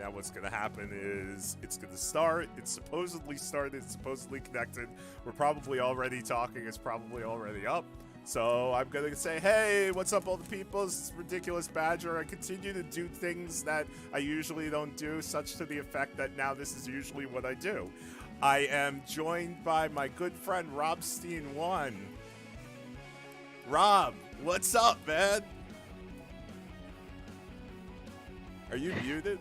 now what's going to happen is it's going to start. It's supposedly started. It's supposedly connected. We're probably already talking. It's probably already up. So I'm going to say, hey, what's up, all the people? This is Ridiculous Badger. I continue to do things that I usually don't do, such to the effect that now this is usually what I do. I am joined by my good friend, RobsteinOne. Rob, what's up, man? Are you muted?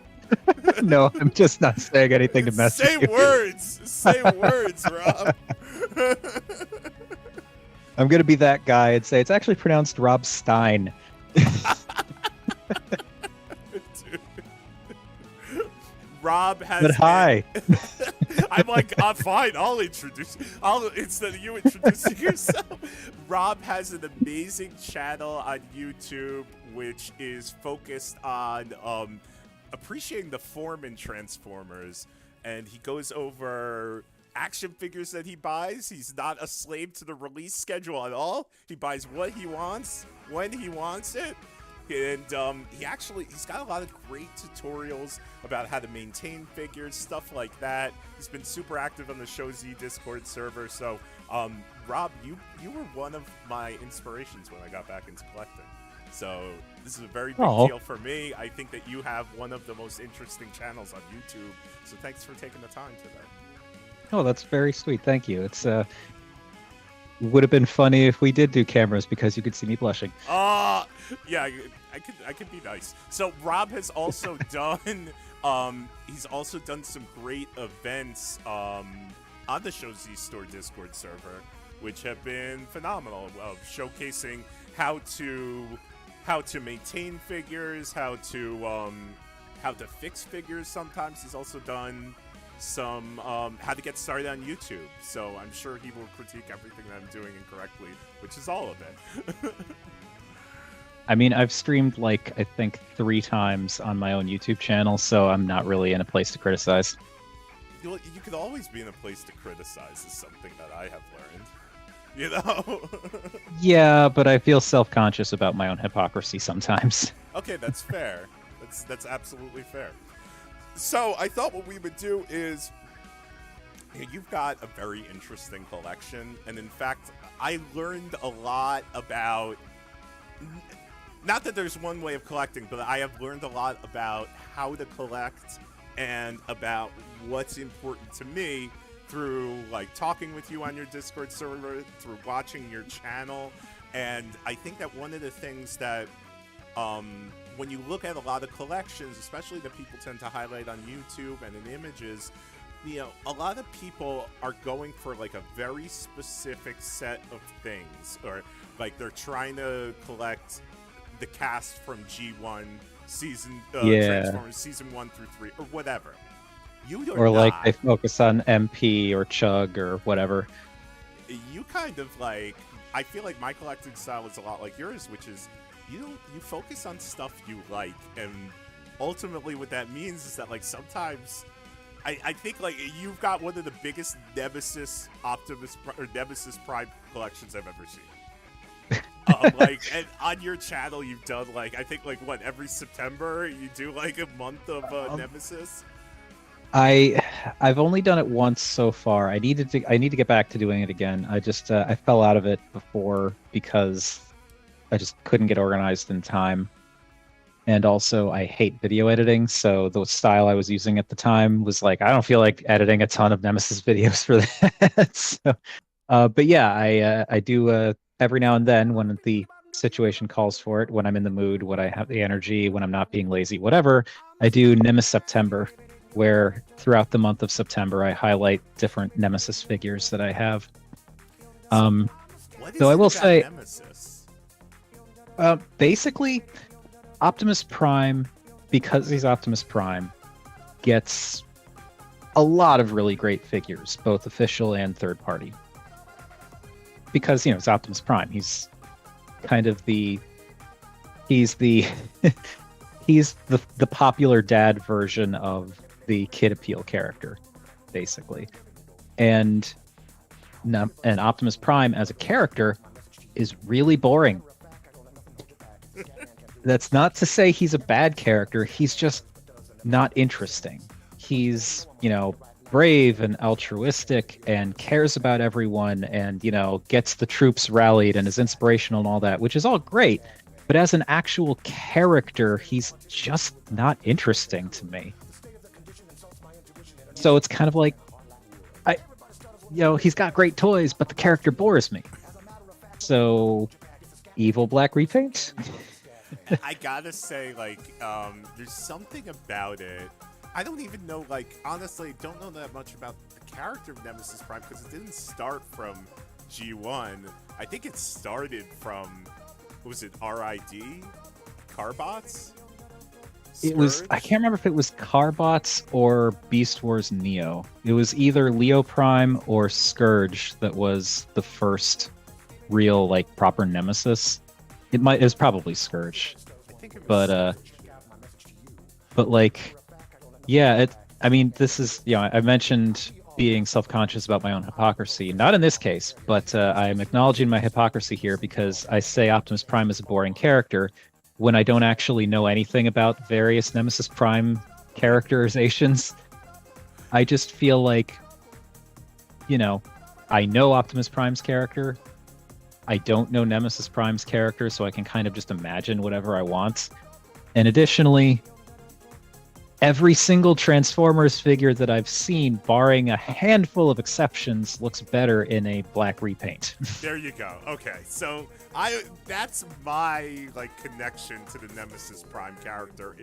No, I'm just not saying anything to mess with you. Say words! Say words, Rob! I'm going to be that guy and say it's actually pronounced Robstein. Dude. Rob has. But hi. I'm like, fine, I'll introduce. Instead of you introducing yourself. Rob has an amazing channel on YouTube, which is focused on appreciating the form in Transformers, and he goes over action figures that he buys. He's not a slave to the release schedule at all. He buys what he wants when he wants it. And he's got a lot of great tutorials about how to maintain figures, stuff like that. He's been super active on the Show Z Discord server. So, Rob, you were one of my inspirations when I got back into collecting. So this is a very big deal for me. I think that you have one of the most interesting channels on YouTube. So thanks for taking the time today. Oh, that's very sweet. Thank you. It's would have been funny if we did do cameras because you could see me blushing. Yeah, I could be nice. So Rob has also done he's also done some great events on the Show Z Store Discord server, which have been phenomenal, showcasing how to maintain figures, how to fix figures. Sometimes he's also done some how to get started on YouTube. So I'm sure he will critique everything that I'm doing incorrectly, which is all of it. I mean, I've streamed like I think 3 times on my own YouTube channel, so I'm not really in a place to criticize. You could always be in a place to criticize is something that I have learned. You know? Yeah, but I feel self-conscious about my own hypocrisy sometimes. Okay, that's fair. That's absolutely fair. So I thought what we would do is, you've got a very interesting collection, and in fact, I learned a lot about, not that there's one way of collecting, but I have learned a lot about how to collect and about what's important to me through like talking with you on your Discord server, through watching your channel. And I think that one of the things that when you look at a lot of collections, especially that people tend to highlight on YouTube and in images, you know, a lot of people are going for like a very specific set of things, or like they're trying to collect the cast from G1 season, Transformers season 1 through 3, or whatever. Or like they focus on MP or Chug or whatever. You kind of like, I feel like my collecting style is a lot like yours, which is you focus on stuff you like, and ultimately what that means is that like sometimes I think like you've got one of the biggest Nemesis Prime collections I've ever seen. Like, and on your channel you've done like, I think like what, every September you do like a month of Nemesis. I've only done it once so far. I need to get back to doing it again. I just I fell out of it before because I just couldn't get organized in time. And also I hate video editing, so the style I was using at the time was like, I don't feel like editing a ton of Nemesis videos for that. So, but yeah, I do every now and then when the situation calls for it, when I'm in the mood, when I have the energy, when I'm not being lazy, whatever, I do Nemesis September, where throughout the month of September I highlight different Nemesis figures that I have. What is so I will say, Nemesis? Basically, Optimus Prime, because he's Optimus Prime, gets a lot of really great figures, both official and third party. Because, you know, it's Optimus Prime. He's kind of he's the popular dad version of the kid appeal character, basically. And Optimus Prime as a character is really boring. That's not to say he's a bad character. He's just not interesting. He's, brave and altruistic and cares about everyone and, gets the troops rallied and is inspirational and all that, which is all great. But as an actual character, he's just not interesting to me. So it's kind of like, he's got great toys, but the character bores me. So, evil black repaint? I gotta say, like, there's something about it. I don't even know, like, honestly, don't know that much about the character of Nemesis Prime because it didn't start from G1. I think it started from, what was it, RID? Carbots? It was, I can't remember if it was Carbots or Beast Wars Neo. It was either Leo Prime or Scourge that was the first real, like, proper Nemesis. It was probably Scourge. I think it was but like, yeah, I mean, this is, I mentioned being self-conscious about my own hypocrisy. Not in this case, but I'm acknowledging my hypocrisy here because I say Optimus Prime is a boring character when I don't actually know anything about various Nemesis Prime characterizations. I just feel like, I know Optimus Prime's character. I don't know Nemesis Prime's character, so I can kind of just imagine whatever I want. And additionally, every single Transformers figure that I've seen, barring a handful of exceptions, looks better in a black repaint. There you go. Okay, so that's my, like, connection to the Nemesis Prime character.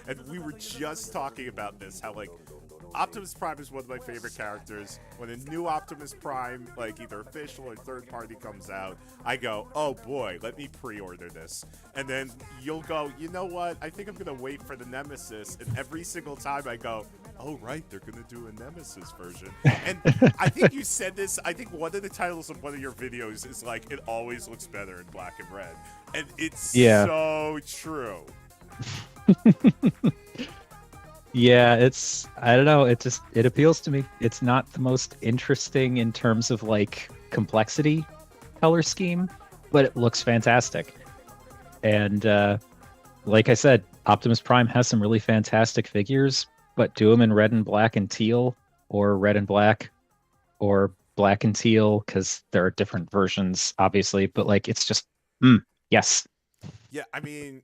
And we were just talking about this, how, like, Optimus Prime is one of my favorite characters. When a new Optimus Prime, like, either official or third party comes out, I go, oh boy, let me pre-order this. And then you'll go, you know what, I think I'm gonna wait for the Nemesis. And every single time I go, oh right, they're gonna do a Nemesis version. And I think you said this, I think one of the titles of one of your videos is like, it always looks better in black and red. And it's so true. Yeah, I don't know, it appeals to me. It's not the most interesting in terms of, like, complexity color scheme, but it looks fantastic. And like I said, Optimus Prime has some really fantastic figures, but do them in red and black and teal, or red and black, or black and teal, because there are different versions, obviously, but, like, it's just, yes. Yeah, I mean,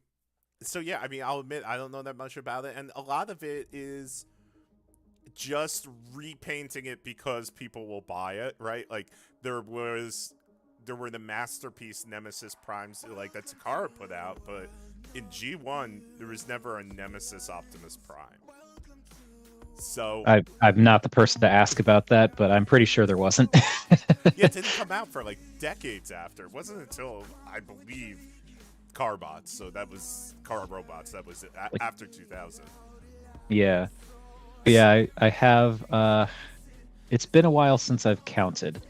I'll admit I don't know that much about it, and a lot of it is just repainting it because people will buy it, right? Like, there were the Masterpiece Nemesis Primes, like, that Takara put out, but in G1 there was never a Nemesis Optimus Prime. So I'm not the person to ask about that, but I'm pretty sure there wasn't. Yeah, it didn't come out for, like, decades after. It wasn't until, I believe, Carbots, so that was Car Robots, that was it, after 2000. Yeah, I have it's been a while since I've counted,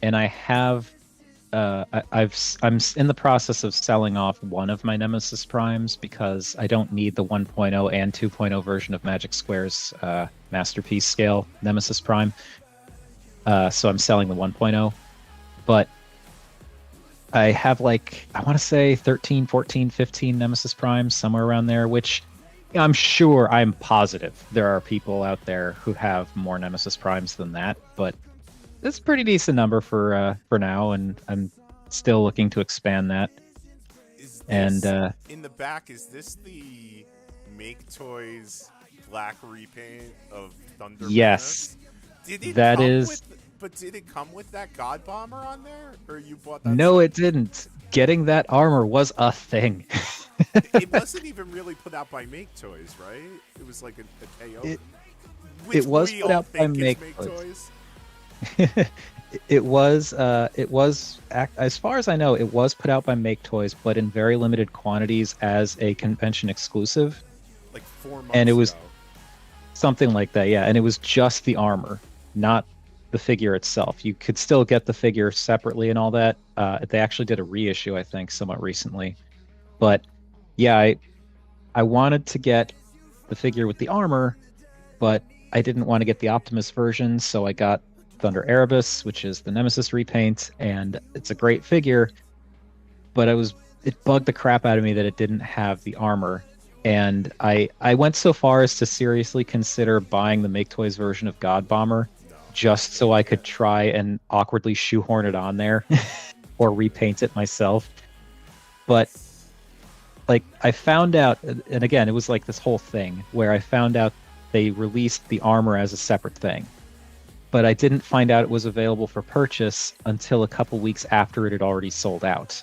and I have I'm in the process of selling off one of my Nemesis Primes because I don't need the 1.0 and 2.0 version of Magic Square's Masterpiece scale Nemesis Prime, so I'm selling the 1.0, but I have, like, I want to say 13, 14, 15 Nemesis Primes, somewhere around there, which I'm positive there are people out there who have more Nemesis Primes than that, but it's a pretty decent number for now, and I'm still looking to expand that. In the back, is this the Make Toys black repaint of Thunder? Yes. Did it that is... But did it come with that God Bomber on there, or you bought that? No, it didn't. Getting that armor was a thing. It wasn't even really put out by Make Toys, right? It was like a KO. It was put out by Make Toys. It was, as far as I know, it was put out by Make Toys, but in very limited quantities as a convention exclusive. Like 4 months and it was ago. Something like that, yeah. And it was just the armor, not the figure itself. You could still get the figure separately and all that. They actually did a reissue, I think, somewhat recently. But yeah, I wanted to get the figure with the armor, but I didn't want to get the Optimus version, so I got Thunder Erebus, which is the Nemesis repaint, and it's a great figure, but it bugged the crap out of me that it didn't have the armor. And I went so far as to seriously consider buying the Make Toys version of God Bomber No. just so I could try and awkwardly shoehorn it on there or repaint it myself. But like I found out, and again, it was like this whole thing where I found out they released the armor as a separate thing. But I didn't find out it was available for purchase until a couple weeks after it had already sold out.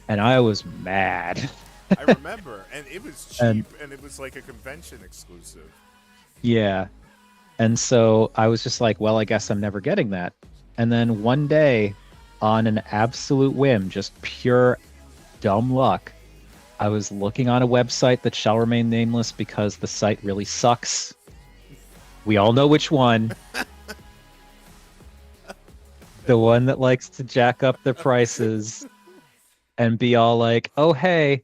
And I was mad. I remember, and it was cheap, and it was like a convention exclusive. Yeah. And so I was just like, well, I guess I'm never getting that. And then one day, on an absolute whim, just pure dumb luck, I was looking on a website that shall remain nameless because the site really sucks. We all know which one. The one that likes to jack up the prices and be all like, oh, hey,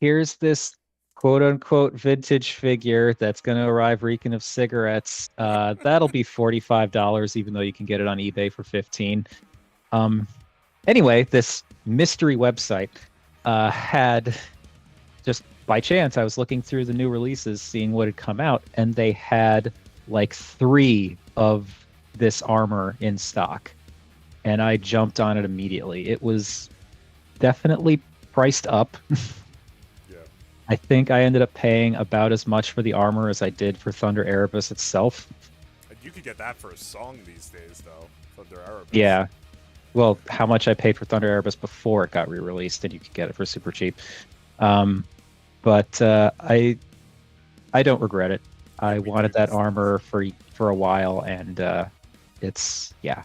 here's this quote unquote vintage figure that's going to arrive reeking of cigarettes. That'll be $45, even though you can get it on eBay for $15. Anyway, this mystery website had, just by chance, I was looking through the new releases, seeing what had come out, and they had like 3 of this armor in stock. And I jumped on it immediately. It was definitely priced up. Yeah. I think I ended up paying about as much for the armor as I did for Thunder Erebus itself. And you could get that for a song these days, though. Thunder Erebus. Yeah. Well, how much I paid for Thunder Erebus before it got re-released, and you could get it for super cheap. But I don't regret it. I wanted that armor for a while, and it's yeah.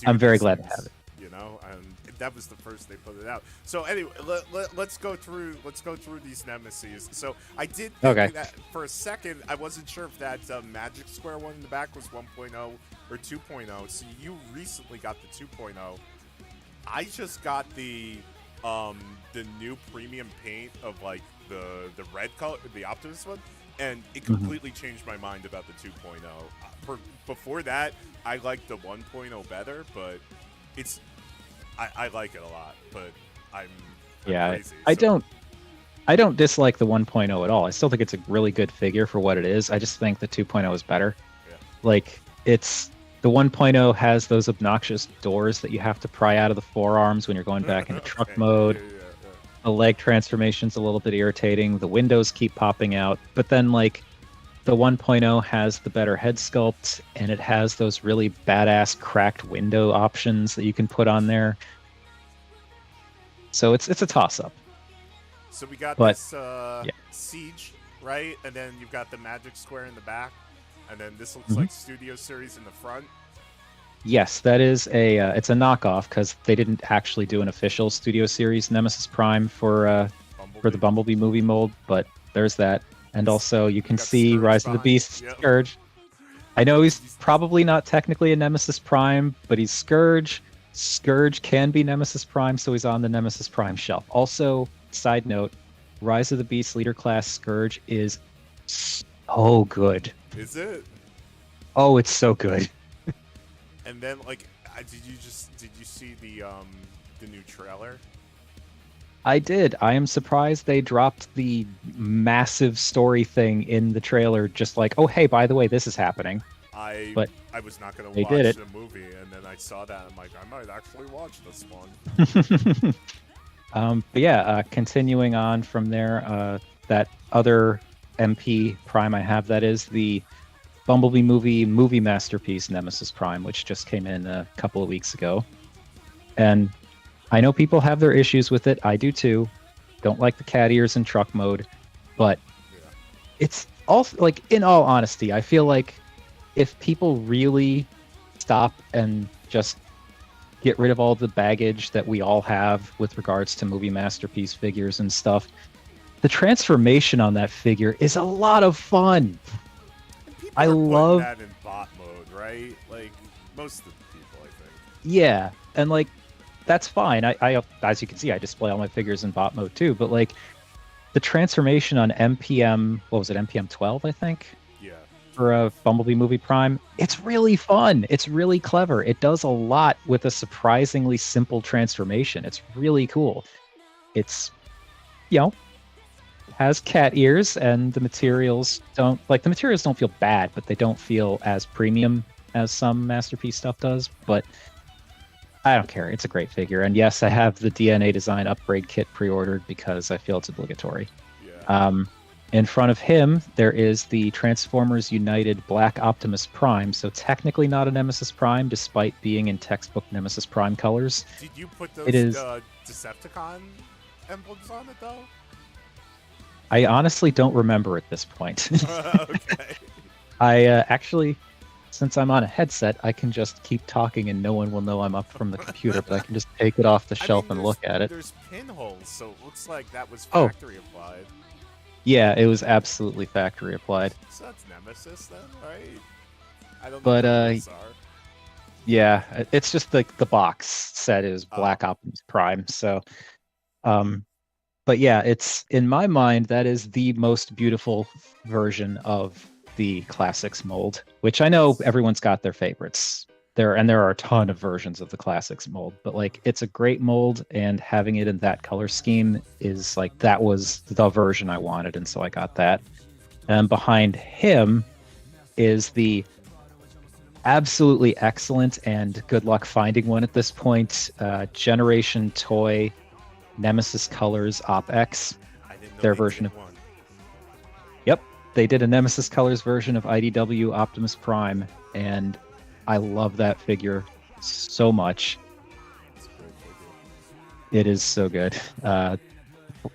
I'm very glad to have it. You know, and that was the first they put it out. So anyway, let's go through these nemesis. So I did think that for a second I wasn't sure if that Magic Square one in the back was 1.0 or 2.0. So you recently got the 2.0. I just got the new premium paint of like the red color, the Optimus one, and it completely changed my mind about the 2.0. Before that, I liked the 1.0 better, but I like it a lot. But I'm crazy, I don't dislike the 1.0 at all. I still think it's a really good figure for what it is. I just think the 2.0 is better. Yeah. Like the 1.0 has those obnoxious doors that you have to pry out of the forearms when you're going back into truck mode. Yeah. The leg transformation's a little bit irritating. The windows keep popping out. But then, like, the 1.0 has the better head sculpt, and it has those really badass cracked window options that you can put on there. So it's a toss-up. So we got this Siege, right? And then you've got the Magic Square in the back. And then this looks like Studio Series in the front. Yes, that is it's a knockoff because they didn't actually do an official Studio Series Nemesis Prime for the Bumblebee movie mold, but there's that. And also you can see Scourge Rise of the Beast, Scourge. I know he's probably not technically a Nemesis Prime, but he's Scourge. Scourge can be Nemesis Prime, so he's on the Nemesis Prime shelf. Also, side note, Rise of the Beast Leader Class Scourge is so good. Is it? Oh, it's so good. And then, like, did you see the new trailer? I did. I am surprised they dropped the massive story thing in the trailer. Just like, oh, hey, by the way, this is happening. But I was not going to watch the movie, and then I saw that. I'm like, I might actually watch this one. But yeah, continuing on from there, that other MP Prime I have, that is the Bumblebee movie masterpiece Nemesis Prime, which just came in a couple of weeks ago. And I know people have their issues with it. I do too. Don't like the cat ears in truck mode. But it's also, like, in all honesty, I feel like if people really stop and just get rid of all the baggage that we all have with regards to movie masterpiece figures and stuff, the transformation on that figure is a lot of fun. I love that in bot mode, right? Like most of the people, I think. Yeah, and like that's fine. I as you can see, I display all my figures in bot mode too. But like the transformation on MPM, what was it, MPM 12, I think? Yeah. For a Bumblebee movie Prime, it's really fun. It's really clever. It does a lot with a surprisingly simple transformation. It's really cool. It's, has cat ears, and the materials don't feel bad, but they don't feel as premium as some Masterpiece stuff does. But I don't care. It's a great figure. And yes, I have the DNA Design upgrade kit pre-ordered because I feel it's obligatory. Yeah. In front of him, there is the Transformers United Black Optimus Prime. So technically not a Nemesis Prime, despite being in textbook Nemesis Prime colors. Did you put those It is. Decepticon emblems on it, though? I honestly don't remember at this point. Okay. I actually, since I'm on a headset, I can just keep talking and no one will know I'm up from the computer, but I can just take it off the shelf and look at it. There's pinholes, so it looks like that was Oh. factory applied. Yeah, it was absolutely factory applied. So that's Nemesis then, right? I don't know But, what those are. Yeah, it's just the box set is Black Optimus Prime. So, but yeah, it's in my mind that is the most beautiful version of the classics mold, which I know everyone's got their favorites. There are a ton of versions of the classics mold, but like it's a great mold, and having it in that color scheme is like that was the version I wanted, and so I got that. And behind him is the absolutely excellent and good luck finding one at this point. Generation Toy Nemesis Colors OpX. I didn't know Their they version did of one. Yep, they did a Nemesis Colors version of IDW Optimus Prime, and I love that figure so much. It's a great figure. It is so good.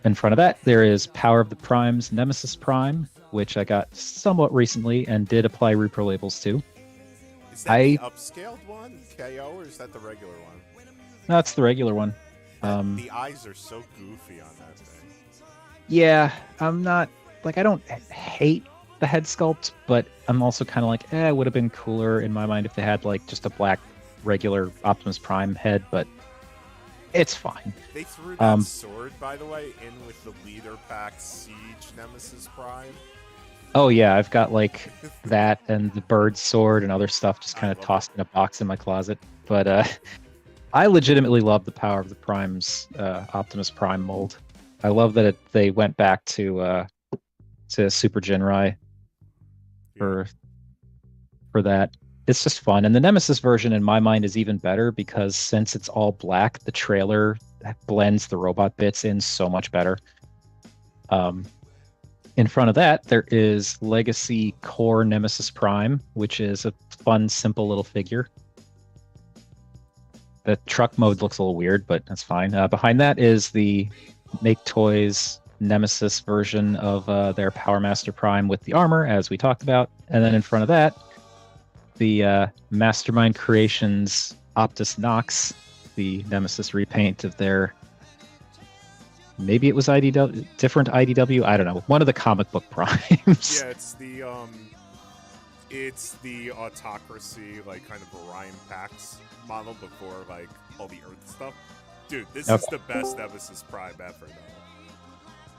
In front of that, there is Power of the Primes Nemesis Prime, which I got somewhat recently and did apply repro labels to. Is that the upscaled one, KO, or is that the regular one? No, it's the regular one. The eyes are so goofy on that thing. Yeah, I'm not like I don't hate the head sculpt, but I'm also kind of like, it would have been cooler in my mind if they had like just a black regular Optimus Prime head, but it's fine. They threw that sword, by the way, in with the leader pack Siege Nemesis Prime. Oh yeah, I've got like that and the bird sword and other stuff just kind of tossed in a box in my closet. But I legitimately love the Power of the Prime's Optimus Prime mold. I love that they went back to Super Jinrai for that. It's just fun, and the Nemesis version in my mind is even better because since it's all black, the trailer blends the robot bits in so much better. In front of that, there is Legacy Core Nemesis Prime, which is a fun, simple little figure. The truck mode looks a little weird, but that's fine. Behind that is the Make Toys Nemesis version of their Power Master Prime with the armor, as we talked about. And then in front of that, the Mastermind Creations Optus Nox, the Nemesis repaint of their... Maybe it was IDW, different IDW. I don't know. One of the comic book primes. Yeah, it's the Autocracy, like kind of Orion Pax model before like all the Earth stuff. Dude, this is the best Nemesis Prime ever, though.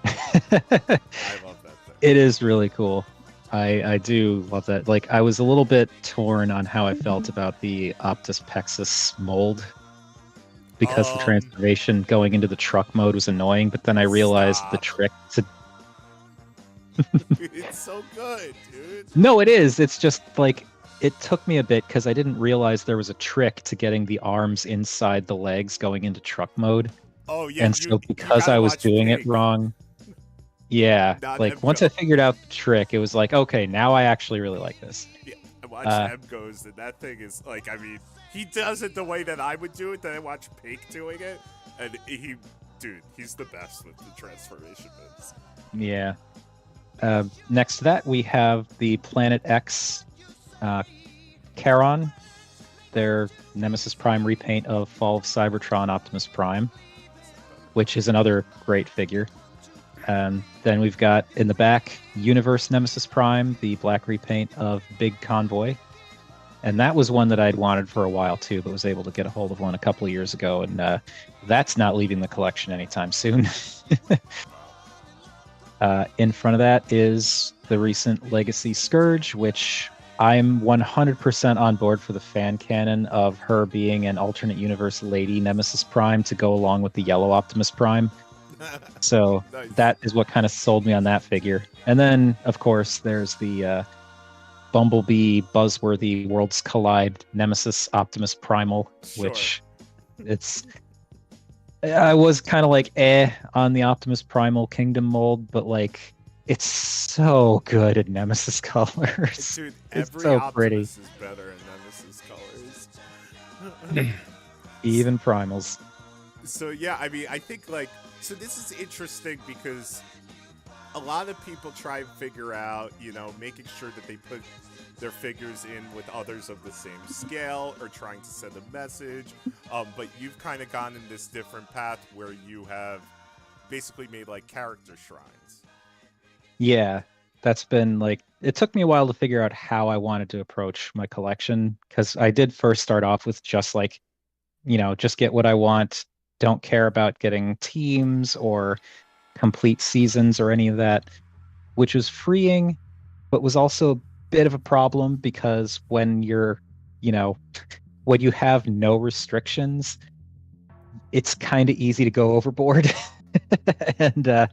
I love that thing. It is really cool. I do love that. Like, I was a little bit torn on how I felt about the Optus Pexus mold, because the transformation going into the truck mode was annoying, but then I realized the trick to... It's so good, dude. No, it is. It's just, like, it took me a bit, because I didn't realize there was a trick to getting the arms inside the legs going into truck mode. Oh, yeah. And so because I was doing it wrong... Yeah, like, once I figured out the trick, it was like, okay, now I actually really like this. Yeah, I watched M goes, and that thing is, like, I mean... He does it the way that I would do it, then I watch Pink doing it, and he's the best with the transformation moves. Yeah. Next to that, we have the Planet X Charon, their Nemesis Prime repaint of Fall of Cybertron Optimus Prime, which is another great figure. Then we've got, in the back, Universe Nemesis Prime, the black repaint of Big Convoy. And that was one that I'd wanted for a while too, but was able to get a hold of one a couple of years ago, and that's not leaving the collection anytime soon. In front of that is the recent Legacy Scourge, which I'm 100% on board for the fan canon of her being an alternate universe Lady Nemesis Prime to go along with the yellow Optimus Prime. So Nice. that is what kind of sold me on that figure. And then, of course, there's the Bumblebee buzzworthy Worlds Collide Nemesis Optimus Primal, Sure. which it's I was kind of like on the Optimus Primal Kingdom mold, but like it's so good in Nemesis colors. Dude, It's every so pretty. Optimus is better in Nemesis colors. Even Primals. So yeah, I mean, I think like so this is interesting because a lot of people try and figure out, making sure that they put their figures in with others of the same scale or trying to send a message. But you've kind of gone in this different path where you have basically made like character shrines. Yeah, that's been like it took me a while to figure out how I wanted to approach my collection because I did first start off with just like, just get what I want, don't care about getting teams or complete seasons or any of that, which was freeing, but was also a bit of a problem because you know, when you have no restrictions, it's kind of easy to go overboard. And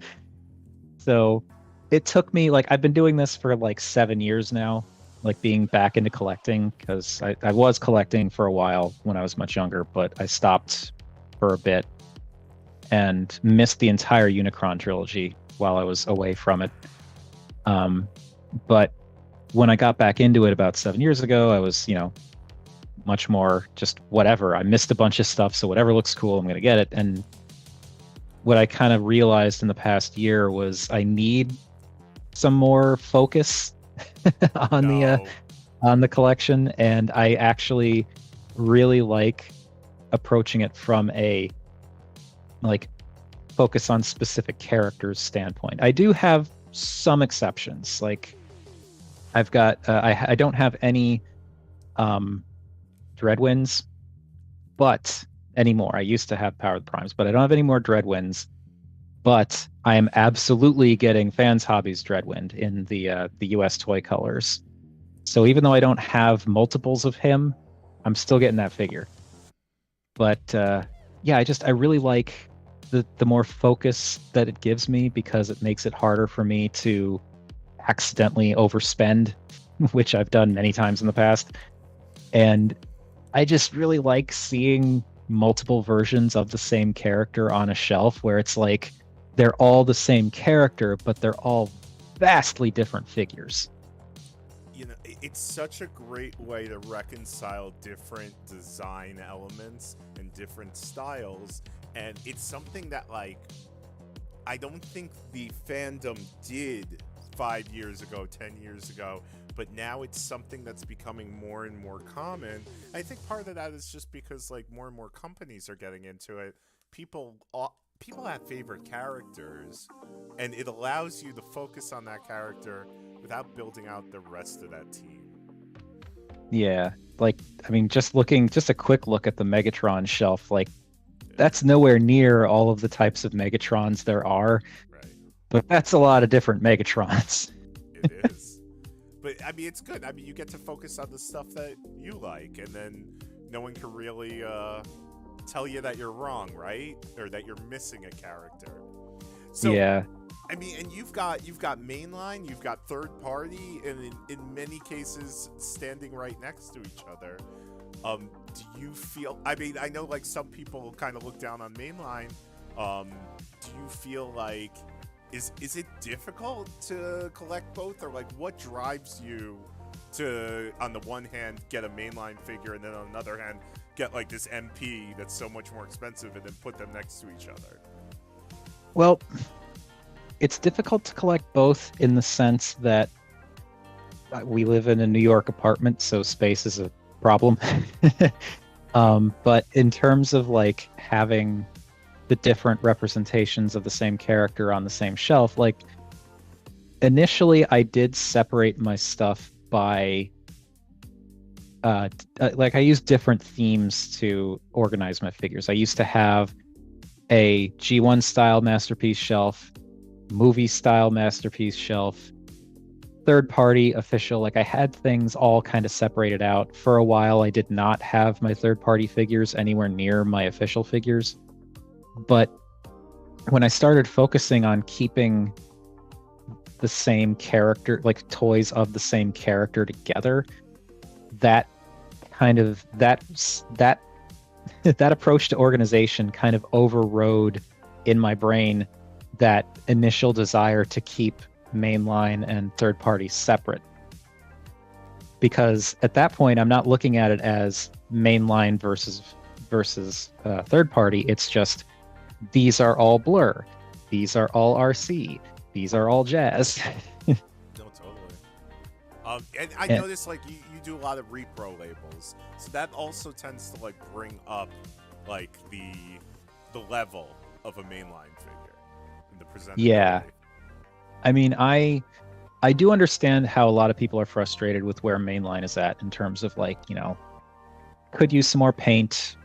so it took me like I've been doing this for like 7 years now, like being back into collecting because I was collecting for a while when I was much younger, but I stopped for a bit and missed the entire Unicron trilogy while I was away from it. But when I got back into it about 7 years ago, I was, much more just whatever. I missed a bunch of stuff, so whatever looks cool, I'm gonna get it. And what I kind of realized in the past year was I need some more focus on No. the collection, and I actually really like approaching it from a like focus on specific characters standpoint. I do have some exceptions. Like I've got I don't have any Dreadwinds, but anymore. I used to have Power of the Primes, but I don't have any more Dreadwinds. But I am absolutely getting Fans Hobbies Dreadwind in the US toy colors. So even though I don't have multiples of him, I'm still getting that figure. But yeah, I really like the more focus that it gives me because it makes it harder for me to accidentally overspend, which I've done many times in the past. And I just really like seeing multiple versions of the same character on a shelf where it's like they're all the same character, but they're all vastly different figures. It's such a great way to reconcile different design elements and different styles. And it's something that, like, I don't think the fandom did 5 years ago, 10 years ago, but now it's something that's becoming more and more common. I think part of that is just because, like, more and more companies are getting into it. People have favorite characters, and it allows you to focus on that character without building out the rest of that team. Yeah, like I mean, just a quick look at the Megatron shelf, like that's nowhere near all of the types of Megatrons there are, Right. but that's a lot of different Megatrons. It is. But I mean, it's good. I mean, you get to focus on the stuff that you like, and then no one can really tell you that you're wrong, right? Or that you're missing a character. So, Yeah. I mean, and you've got mainline, you've got third party, and in many cases standing right next to each other. Do you feel? I mean, I know like some people kind of look down on mainline. Do you feel like is it difficult to collect both, or like what drives you to, on the one hand, get a mainline figure, and then on the other hand, get like this MP that's so much more expensive, and then put them next to each other? Well, it's difficult to collect both in the sense that we live in a New York apartment, so space is a problem. But in terms of like having the different representations of the same character on the same shelf, like initially I did separate my stuff by like I used different themes to organize my figures. I used to have a G1 style masterpiece shelf, movie style masterpiece shelf, third party, official. Like I had things all kind of separated out. For a while I did not have my third party figures anywhere near my official figures, but when I started focusing on keeping the same character, like toys of the same character together, that kind of that that approach to organization kind of overrode in my brain that initial desire to keep mainline and third party separate. Because at that point, I'm not looking at it as mainline versus third party. It's just these are all Blur, these are all RC, these are all Jazz. No, totally. And I And noticed like you do a lot of repro labels, so that also tends to like bring up like the level of a mainline figure and the presentability. yeah, I mean, I do understand how a lot of people are frustrated with where mainline is at in terms of like, could use some more paint.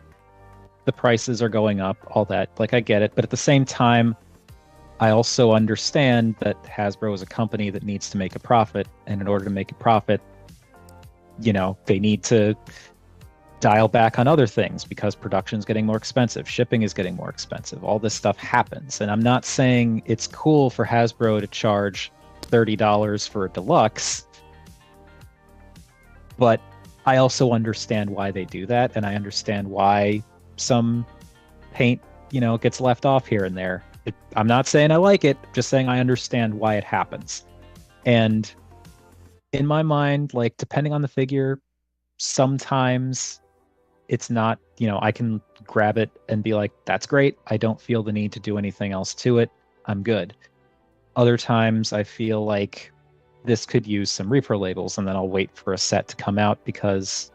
The prices are going up, all that. Like, I get it. But at the same time, I also understand that Hasbro is a company that needs to make a profit. And in order to make a profit, they need to dial back on other things because production's getting more expensive. Shipping is getting more expensive. All this stuff happens. And I'm not saying it's cool for Hasbro to charge $30 for a deluxe, but I also understand why they do that. And I understand why some paint, gets left off here and there. I'm not saying I like it, just saying I understand why it happens. And in my mind, like, depending on the figure, sometimes it's not, I can grab it and be like, that's great. I don't feel the need to do anything else to it. I'm good. Other times I feel like this could use some repro labels, and then I'll wait for a set to come out because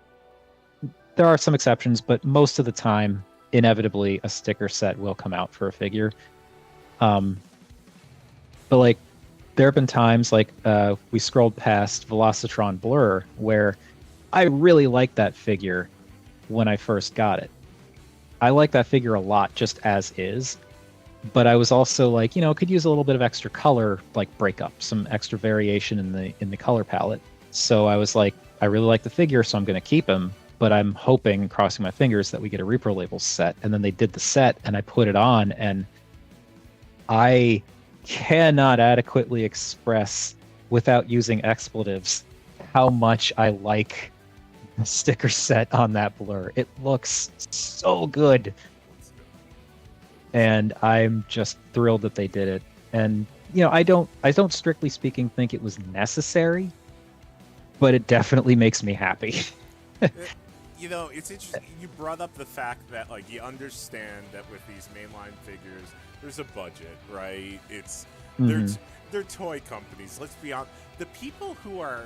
there are some exceptions, but most of the time, inevitably, a sticker set will come out for a figure. But like, there have been times like we scrolled past Velocitron Blur where I really liked that figure when I first got it. I like that figure a lot just as is, but I was also like, could use a little bit of extra color, like breakup, some extra variation in the color palette. So I was like, I really like the figure, so I'm going to keep him. But I'm hoping, crossing my fingers, that we get a repro labels set. And then they did the set, and I put it on, and I cannot adequately express, without using expletives, how much I like the sticker set on that Blur. It looks so good. And I'm just thrilled that they did it. And I don't strictly speaking think it was necessary, but it definitely makes me happy. It's interesting. You brought up the fact that like you understand that with these mainline figures, there's a budget, right? It's they're toy companies. Let's be honest. The people who are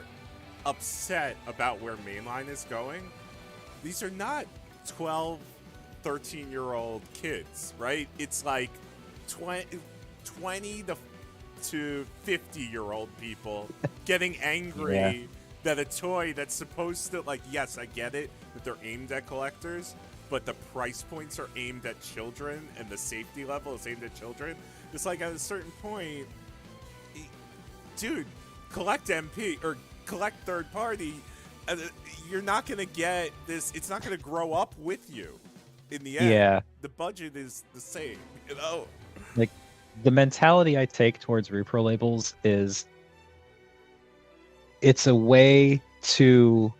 upset about where mainline is going, these are not 12, 13-year-old kids, right? It's like 20 to 50-year-old people getting angry. Yeah. That a toy that's supposed to, like, yes, I get it, that they're aimed at collectors, but the price points are aimed at children, and the safety level is aimed at children. It's like, at a certain point, dude, collect MP, or collect third party, you're not going to get this, it's not going to grow up with you in the end. Yeah. The budget is the same, Like, the mentality I take towards repro labels is, it's a way to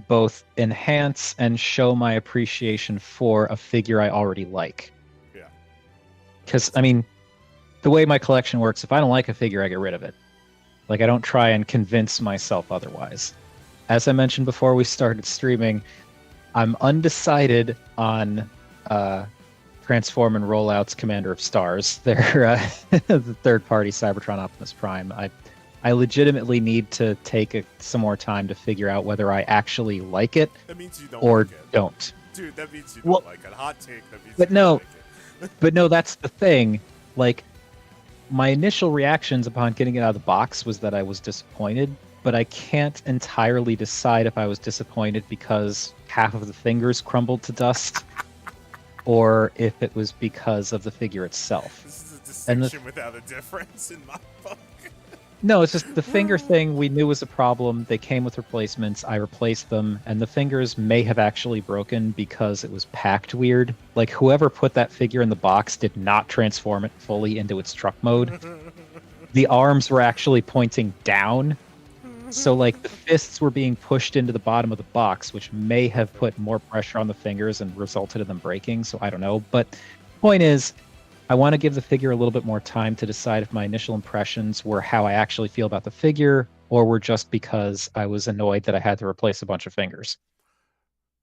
both enhance and show my appreciation for a figure I already like. Yeah. Because, I mean, the way my collection works, if I don't like a figure, I get rid of it. Like, I don't try and convince myself otherwise. As I mentioned before we started streaming, I'm undecided on Transform and Rollout's Commander of Stars. They're the third-party Cybertron Optimus Prime. I legitimately need to take some more time to figure out whether I actually like it. That means you don't or like it. don't. Dude, that means you don't like it. Hot take, that means but you no, don't like it. But no, that's the thing. Like, my initial reactions upon getting it out of the box was that I was disappointed, but I can't entirely decide if I was disappointed because half of the fingers crumbled to dust or if it was because of the figure itself. This is a distinction without a difference in my book. No, it's just the finger thing we knew was a problem. They came with replacements. I replaced them, and the fingers may have actually broken because it was packed weird. Like whoever put that figure in the box did not transform it fully into its truck mode. The arms were actually pointing down. So like the fists were being pushed into the bottom of the box, which may have put more pressure on the fingers and resulted in them breaking. So I don't know. But point is, I want to give the figure a little bit more time to decide if my initial impressions were how I actually feel about the figure, or were just because I was annoyed that I had to replace a bunch of fingers.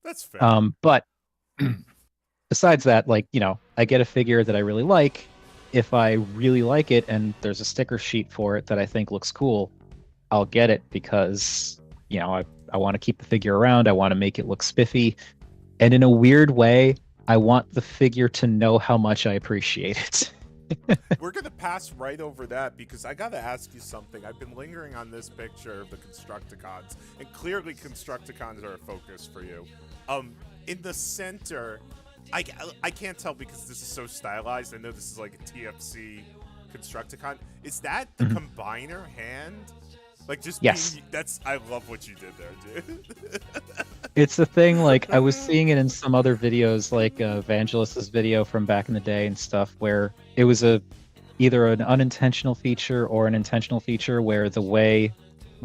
That's fair. But besides that, like, I get a figure that I really like. If I really like it and there's a sticker sheet for it that I think looks cool, I'll get it because, I want to keep the figure around. I want to make it look spiffy. And in a weird way, I want the figure to know how much I appreciate it. We're going to pass right over that because I got to ask you something. I've been lingering on this picture of the Constructicons, and clearly Constructicons are a focus for you. In the center, I can't tell because this is so stylized. I know this is like a TFC Constructicon. Is that the combiner hand? Like just yes. I love what you did there, dude. It's the thing, like I was seeing it in some other videos, like Evangelist's video from back in the day and stuff, where it was either an unintentional feature or an intentional feature where the way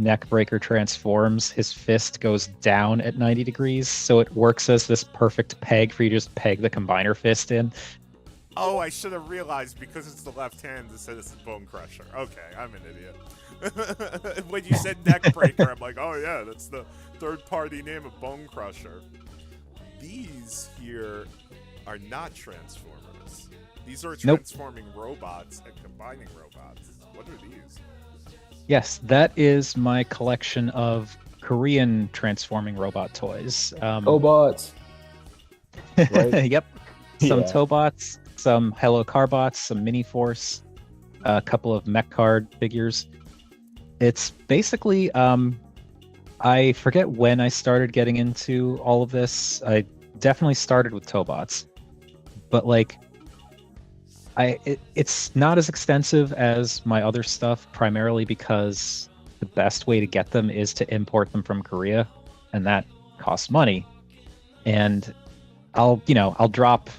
Neckbreaker transforms, his fist goes down at 90 degrees, so it works as this perfect peg for you to just peg the combiner fist in. Oh, I should have realized because it's the left hand that said it's a Bone Crusher. Okay, I'm an idiot. When you said Neckbreaker, I'm like, oh yeah, that's the third-party name of Bone Crusher. These here are not Transformers. These are transforming robots and combining robots. What are these? Yes, that is my collection of Korean transforming robot toys. Cobots. Right? Yep. Some Tobots, some Hello Carbots, some Mini Force, a couple of Mech Card figures. It's basically, I forget when I started getting into all of this. I definitely started with Tobots, but like, it's not as extensive as my other stuff, primarily because the best way to get them is to import them from Korea, and that costs money. And I'll drop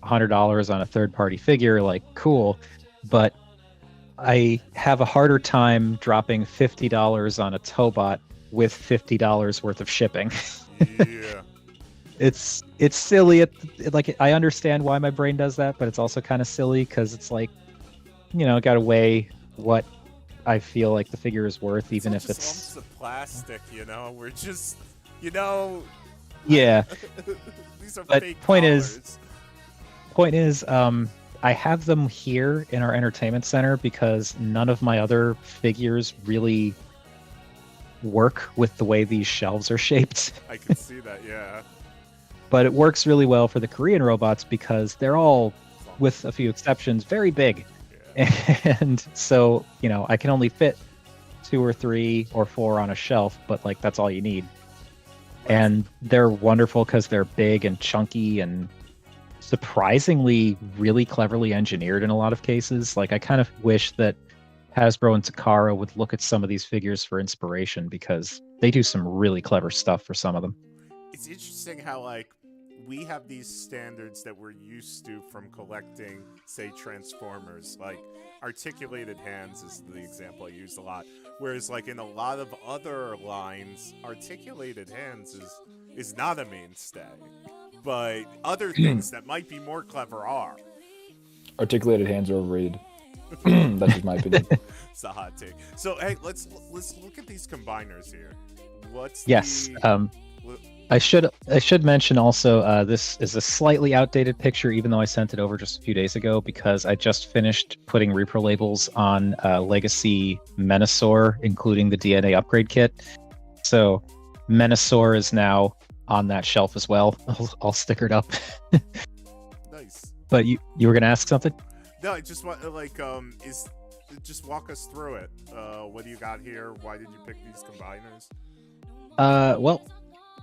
$100 on a third-party figure, like cool, but I have a harder time dropping $50 on a Tobot with $50 worth of shipping. Yeah. It's silly. Like I understand why my brain does that, but it's also kind of silly because it's like, got to weigh what I feel like the figure is worth, even if it's lumps of plastic. We're just, yeah. These are but fake point collars. is, I have them here in our entertainment center because none of my other figures really work with the way these shelves are shaped. I can see that, yeah. But it works really well for the Korean robots because they're all, with a few exceptions, very big. Yeah. And so, I can only fit 2 or 3 or 4 on a shelf, but like that's all you need. And they're wonderful because they're big and chunky and surprisingly really cleverly engineered in a lot of cases. Like I kind of wish that Hasbro and Takara would look at some of these figures for inspiration because they do some really clever stuff for some of them. It's interesting how like we have these standards that we're used to from collecting, say, Transformers. Like articulated hands is the example I use a lot. Whereas like in a lot of other lines, articulated hands is not a mainstay. But other things that might be more clever are. Articulated hands are overrated. That's just my opinion. It's a hot take. So hey, let's look at these combiners here. I should mention also this is a slightly outdated picture, even though I sent it over just a few days ago because I just finished putting repro labels on Legacy Menasor, including the DNA upgrade kit. So Menasor is now on that shelf as well, all stickered up. Nice. But you were gonna ask something? No, I just want just walk us through it. What do you got here? Why did you pick these combiners? Well,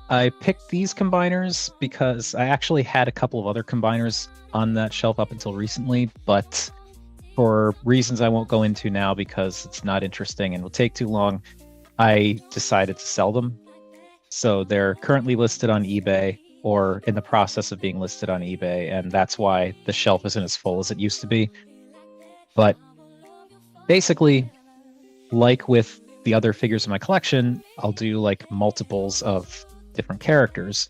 I picked these combiners because I actually had a couple of other combiners on that shelf up until recently, but for reasons I won't go into now because it's not interesting and will take too long, I decided to sell them. So they're currently listed on eBay or in the process of being listed on eBay, and that's why the shelf isn't as full as it used to be. But basically, like with the other figures in my collection, I'll do like multiples of different characters.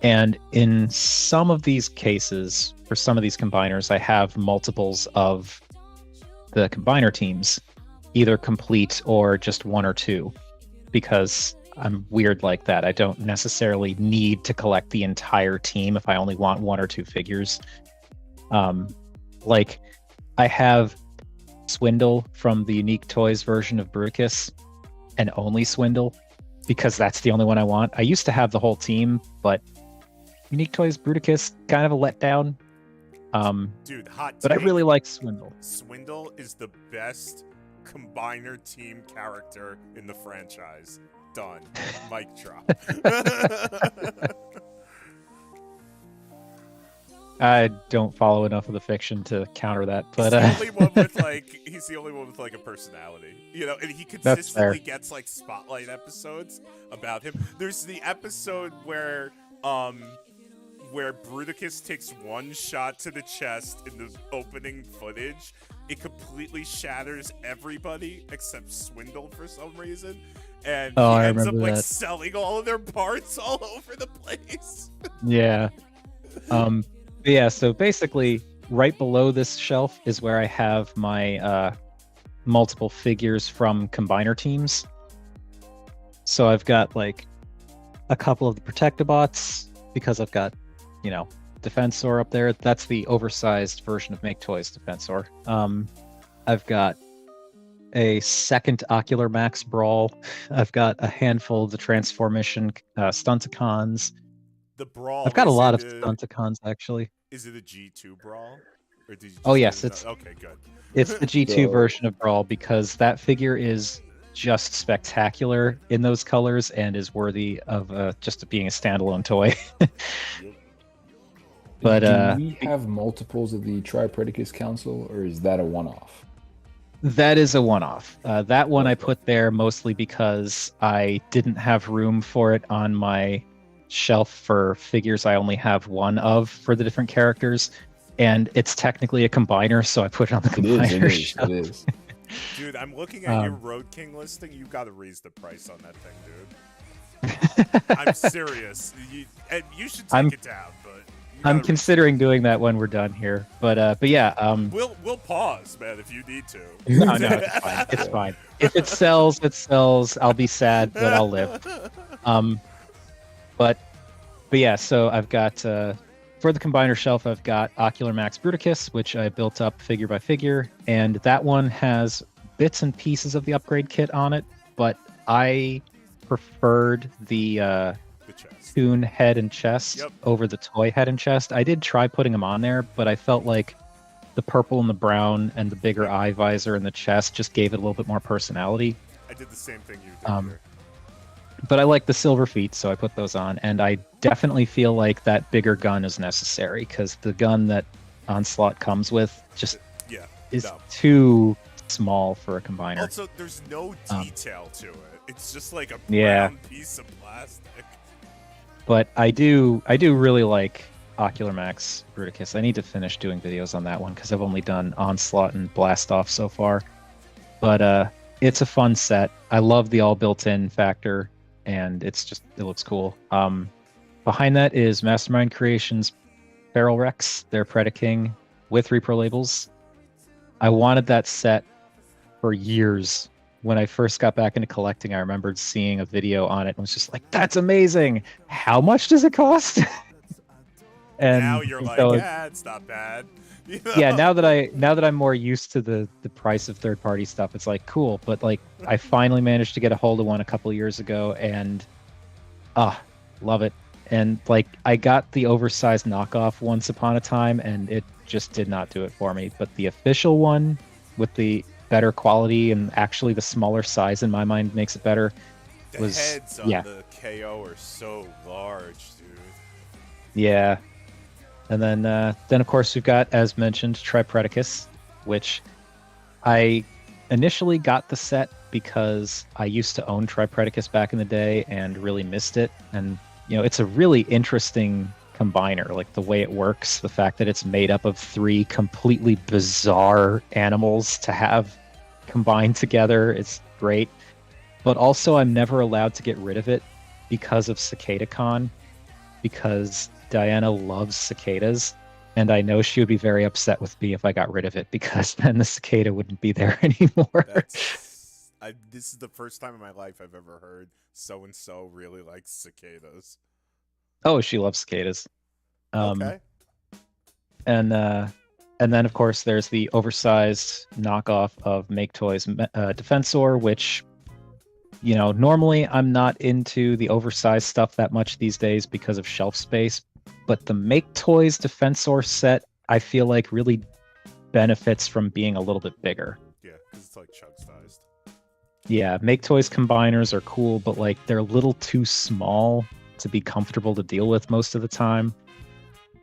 And in some of these cases, for some of these combiners, I have multiples of the combiner teams, either complete or just one or two, because I'm weird like that. I don't necessarily need to collect the entire team if I only want one or two figures. Like, I have Swindle from the Unique Toys version of Bruticus, and only Swindle, because that's the only one I want. I used to have the whole team, but Unique Toys Bruticus, kind of a letdown. Dude, hot but I take. really like Swindle. Swindle is the best combiner team character in the franchise. Done. Mic drop. I don't follow enough of the fiction to counter that, but he's the only one with like a personality, you know, and he That's fair. consistently gets like spotlight episodes about him. There's the episode where Bruticus takes one shot to the chest in the opening footage. It completely shatters everybody except Swindle for some reason. And he I ends up remember like that. selling all of their parts all over the place. Yeah. Yeah, so basically right below this shelf is where I have my multiple figures from combiner teams. So I've got like a couple of the Protectobots because I've got, you know, Defensor up there. That's the oversized version of Make Toys Defensor. I've got a second Ocular Max Brawl. I've got a handful of the Transformation Stunticons. The Brawl. I've got a lot of Stunticons, actually. Is it a G2 Brawl? Or did you just Oh, yes, do it's okay, good. It's the G2 version of Brawl because that figure is just spectacular in those colors and is worthy of just being a standalone toy. But do we have multiples of the Tripredicus Council, or is that a one-off? that is a one-off. That one I put there mostly because I didn't have room for it on my shelf for figures I only have one of for the different characters, and it's technically a combiner, so I put it on the combiner shelf. It is. Dude, I'm looking at your Road King listing. You got to raise the price on that thing, dude. I'm serious. You should take it down, but I'm considering doing that when we're done here. But yeah, we'll pause, man, if you need to. No, it's fine. It's fine. If it sells, it sells. I'll be sad, but I'll live. But yeah, so I've got for the combiner shelf, I've got Ocular Max Bruticus, which I built up figure by figure, and that one has bits and pieces of the upgrade kit on it, but I preferred the Toon head and chest over the toy head and chest. I did try putting them on there, but I felt like the purple and the brown and the bigger eye visor and the chest just gave it a little bit more personality. I did the same thing you did here. But I like the silver feet, so I put those on, and I definitely feel like that bigger gun is necessary because the gun that Onslaught comes with just is too small for a combiner. Also, there's no detail to it. It's just like a brown piece of plastic. But I do really like Ocular Max Bruticus. I need to finish doing videos on that one because I've only done Onslaught and Blast Off so far. But it's a fun set. I love the all built-in factor, and it looks cool. Behind that is Mastermind Creations Feral Rex, their Predaking with repro labels. I wanted that set for years. When I first got back into collecting, I remembered seeing a video on it and was just like, that's amazing. How much does it cost? And now you're like, yeah, it's not bad. You know? Yeah, now that I'm more used to the price of third-party stuff, it's like cool. But like, I finally managed to get a hold of one a couple years ago, and love it. And like, I got the oversized knockoff once upon a time, and it just did not do it for me. But the official one with the better quality and actually the smaller size in my mind makes it better. The heads on the KO are so large, dude. Yeah. And then of course we've got, as mentioned, Tripredicus, which I initially got the set because I used to own Tripredicus back in the day and really missed it. And, it's a really interesting combiner, like the way it works, the fact that it's made up of 3 completely bizarre animals to have combined together. It's great. But also, I'm never allowed to get rid of it because of CicadaCon, because Diana loves cicadas. And I know she would be very upset with me if I got rid of it, because then the cicada wouldn't be there anymore. This is the first time in my life I've ever heard so and so really likes cicadas. Oh, she loves cicadas. Okay. And then of course there's the oversized knockoff of Make Toys Defensor, which normally I'm not into the oversized stuff that much these days because of shelf space, but the Make Toys Defensor set I feel like really benefits from being a little bit bigger. Yeah, because it's like chug sized. Yeah, Make Toys combiners are cool, but like they're a little too small to be comfortable to deal with most of the time.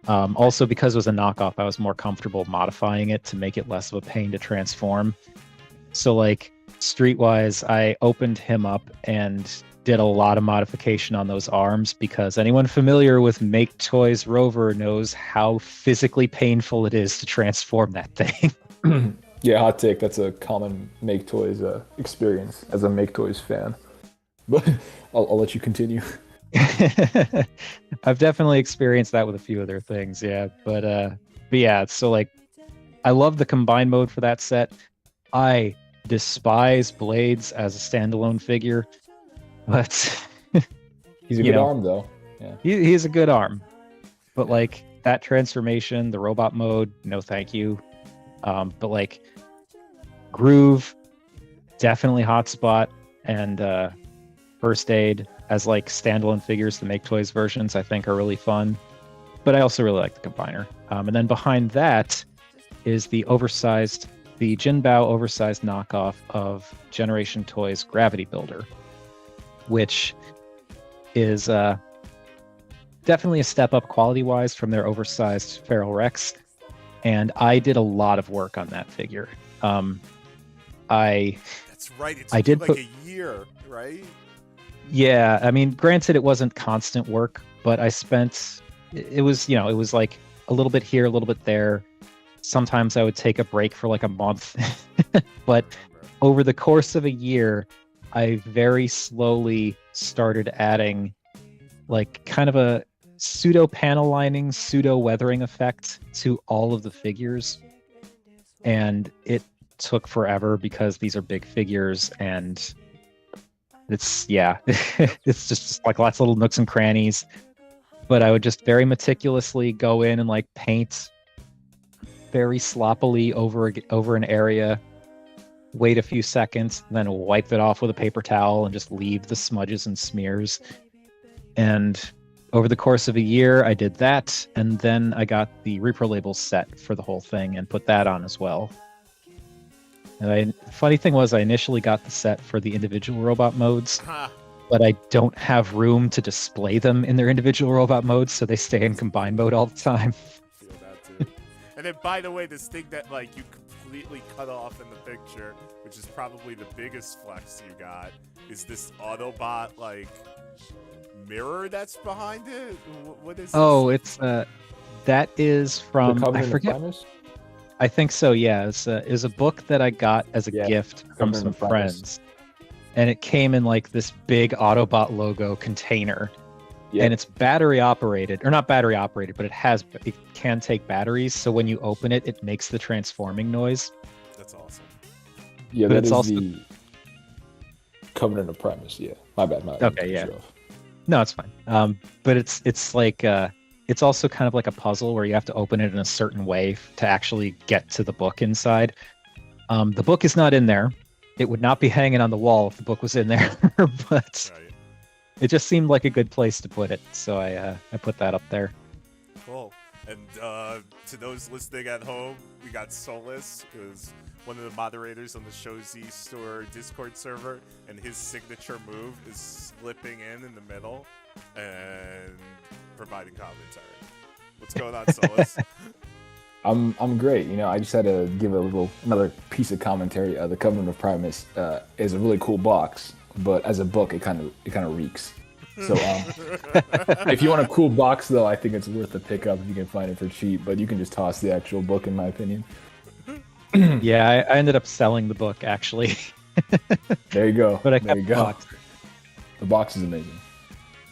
Also, because it was a knockoff, I was more comfortable modifying it to make it less of a pain to transform. So like Streetwise, I opened him up and did a lot of modification on those arms, because anyone familiar with Make Toys Rover knows how physically painful it is to transform that thing. Yeah, hot take. That's a common Make Toys experience as a Make Toys fan. But I'll let you continue. I've definitely experienced that with a few other things, yeah. But yeah, so like I love the combine mode for that set. I despise Blades as a standalone figure, but he's a good arm though. Yeah. He's a good arm. But like that transformation, the robot mode, no thank you. But like Groove, definitely Hotspot, and First Aid as like standalone figures, the Make Toys versions I think are really fun. But I also really like the combiner. And then behind that is the Jinbao oversized knockoff of Generation Toys Gravity Builder, which is definitely a step up quality-wise from their oversized Feral Rex. And I did a lot of work on that figure. That's right. It took like a year, right? Yeah, I mean, granted, it wasn't constant work, but I spent. It was like a little bit here, a little bit there. Sometimes I would take a break for like a month, but over the course of a year, I very slowly started adding like kind of a pseudo panel lining, pseudo weathering effect to all of the figures. And it took forever because these are big figures, and it's it's just like lots of little nooks and crannies. But I would just very meticulously go in and like paint very sloppily over an area, wait a few seconds, and then wipe it off with a paper towel and just leave the smudges and smears. And over the course of a year, I did that, and then I got the Repro Labels set for the whole thing and put that on as well. And the funny thing was, I initially got the set for the individual robot modes, but I don't have room to display them in their individual robot modes, so they stay in combined mode all the time. I feel that too. And then, by the way, this thing that like you completely cut off in the picture, which is probably the biggest flex you got, is this Autobot like mirror that's behind it. What is? Oh, it's that is from I forget. I think so. Yeah, it's a book that I got as a gift from some friends, and it came in like this big Autobot logo container, and it's battery operated, or not battery operated, but it can take batteries. So when you open it, it makes the transforming noise. That's awesome. Yeah, but that is also the Covenant of Primus. Yeah, my bad. Okay, yeah. No, it's fine. But it's like it's also kind of like a puzzle where you have to open it in a certain way to actually get to the book inside. The book is not in there. It would not be hanging on the wall if the book was in there, but it just seemed like a good place to put it, so I put that up there. Cool. And to those listening at home, we got Solus, who's one of the moderators on the Show Z Store Discord server, and his signature move is slipping in the middle and providing commentary. What's going on, Solus? I'm great. You know, I just had to give another piece of commentary. The Covenant of Primus is a really cool box, but as a book, it kind of reeks. So if you want a cool box, though, I think it's worth a pickup if you can find it for cheap. But you can just toss the actual book, in my opinion. Yeah, I ended up selling the book actually, There you go. but I There kept you the go. box. The box is amazing.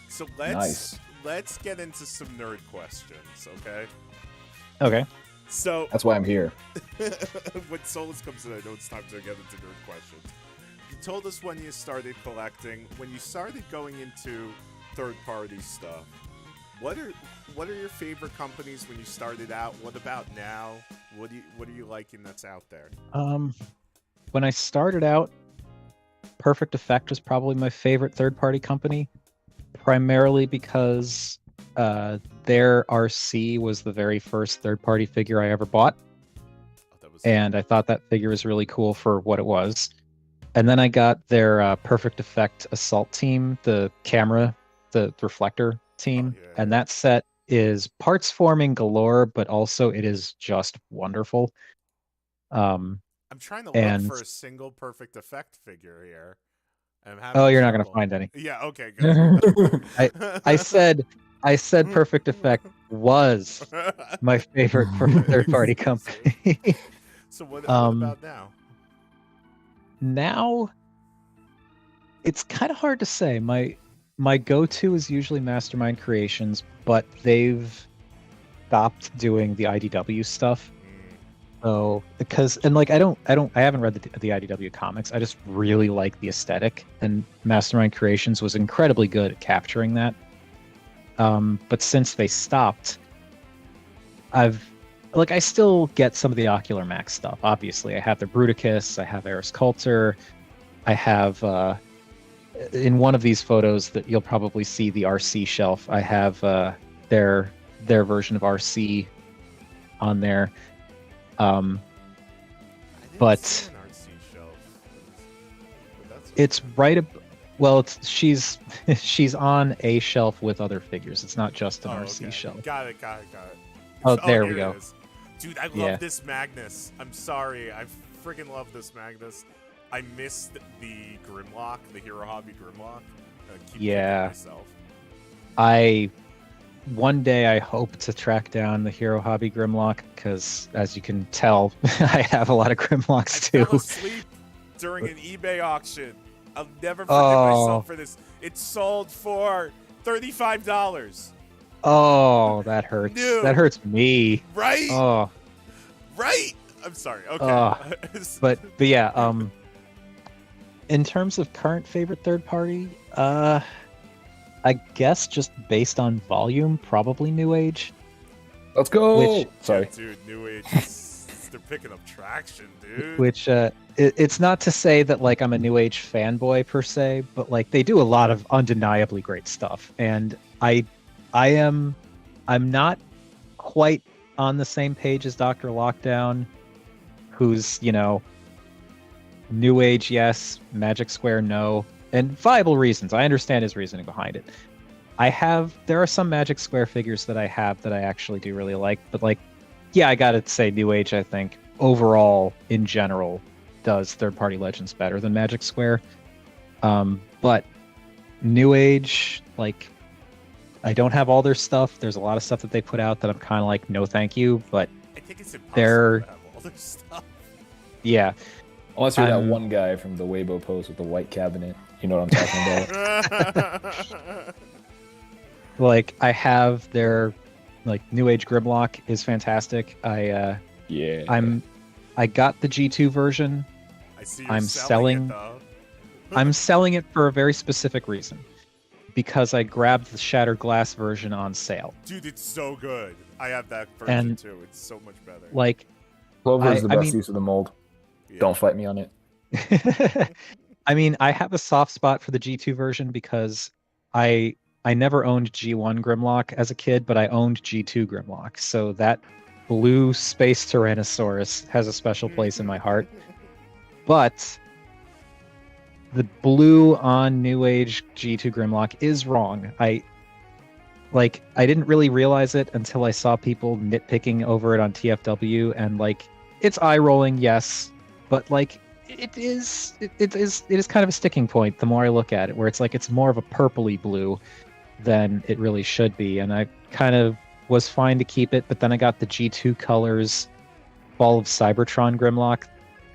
So Nice. let's get into some nerd questions, okay? Okay. So That's why I'm here. when Solus comes in, I know it's time to get into nerd questions. You told us when you started collecting, when you started going into third-party stuff. What are your favorite companies when you started out? What about now? What are you liking that's out there? When I started out, Perfect Effect was probably my favorite third-party company, primarily because their RC was the very first third-party figure I ever bought, Oh, that was and I thought that figure was really cool for what it was. And then I got their Perfect Effect Assault Team, the camera, the reflector team, yeah. and that set is parts forming galore, but also it is just wonderful. I'm trying to look And for a single Perfect Effect figure here. I'm oh, having you're not gonna trouble. find any. Yeah, okay, good. I said Perfect Effect was my favorite third party See? company. So what Um, about now? Now it's kind of hard to say. My go-to is usually Mastermind Creations, but they've stopped doing the IDW stuff. So because and like I haven't read the IDW comics. I just really like the aesthetic, and Mastermind Creations was incredibly good at capturing that. But since they stopped, I still get some of the Ocular Max stuff. Obviously, I have the Bruticus, I have Eris Coulter, I have in one of these photos that you'll probably see the RC shelf. I have their version of RC on there. I didn't But see an RC shelf. But that's it's okay. right. Well, she's she's on a shelf with other figures. It's not just an RC Okay. shelf. Got it. Oh, there here we go. it is. Dude, I love Yeah. this Magnus. I'm sorry. I freaking love this Magnus. I missed the Grimlock, the Hero Hobby Grimlock. I keep kicking Yeah. myself. One day I hope to track down the Hero Hobby Grimlock because, as you can tell, I have a lot of Grimlocks I fell too. asleep during an eBay auction. I'll never forget Oh. myself for this. It sold for $35. Oh, that hurts. No. That hurts me. Right? Oh, Right? I'm sorry. Okay. but yeah. In terms of current favorite third party, I guess just based on volume, probably New Age. Let's go. Which- Sorry. Dude, New Age, they're picking up traction, dude. Which it's not to say that like I'm a New Age fanboy per se, but like they do a lot of undeniably great stuff, and I'm not quite on the same page as Dr. Lockdown, who's New Age yes, Magic Square no, and viable reasons. I understand his reasoning behind it. There are some Magic Square figures that I have that I actually do really like, but like, yeah, I gotta say New Age, I think, overall, in general, does third-party Legends better than Magic Square. But New Age, like, I don't have all their stuff. There's a lot of stuff that they put out that I'm kind of like, no thank you, but I think it's impossible they're- to have all their stuff. yeah. Unless you're that I'm- one guy from the Weibo post with the white cabinet. You know what I'm talking about. Like, I have their, like, New Age Grimlock is fantastic. Yeah. I got the G2 version. I see you're I'm selling it, though. I'm selling it for a very specific reason. Because I grabbed the Shattered Glass version on sale. Dude, it's so good. I have that version And- too. It's so much better. Like, Clover is the I best mean- use of the mold. Yeah. Don't fight me on it. I mean, I have a soft spot for the G2 version because I never owned G1 Grimlock as a kid, but I owned G2 Grimlock. So that blue space Tyrannosaurus has a special place in my heart. But the blue on New Age G2 Grimlock is wrong. like I didn't really realize it until I saw people nitpicking over it on TFW, and like it's eye rolling, yes, but like it is kind of a sticking point the more I look at it, where it's like it's more of a purpley blue than it really should be, and I kind of was fine to keep it, but then I got the G2 colors Ball of Cybertron Grimlock,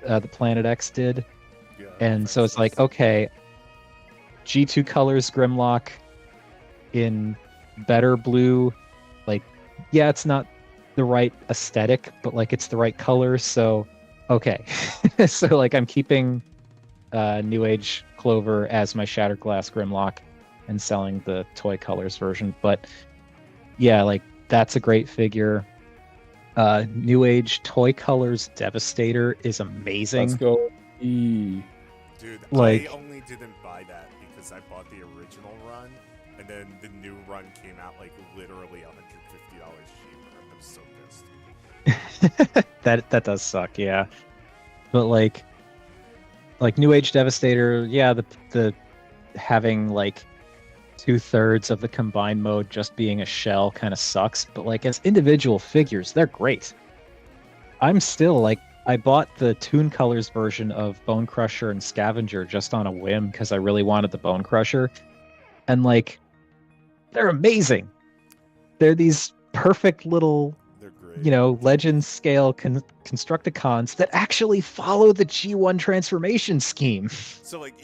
the Planet X did, Yeah, and so it's like, okay, G2 colors Grimlock in better blue, like, yeah, it's not the right aesthetic, but like it's the right color, so okay. So like I'm keeping New Age Clover as my Shattered Glass Grimlock and selling the toy colors version, but yeah, like that's a great figure. New Age Toy Colors Devastator is amazing. Let's go. E. Dude, Like- I only didn't buy that because I bought the original run, and then the new run came out like literally $150 cheaper. I'm so pissed. That does suck, yeah. But like New Age Devastator, yeah, the having like 2/3 of the combined mode just being a shell kind of sucks, but like as individual figures, they're great. I'm still like, I bought the Toon Colors version of Bone Crusher and Scavenger just on a whim because I really wanted the Bone Crusher, and like they're amazing. They're these perfect little, They're great. you know, legend scale Constructicons that actually follow the G1 transformation scheme. So like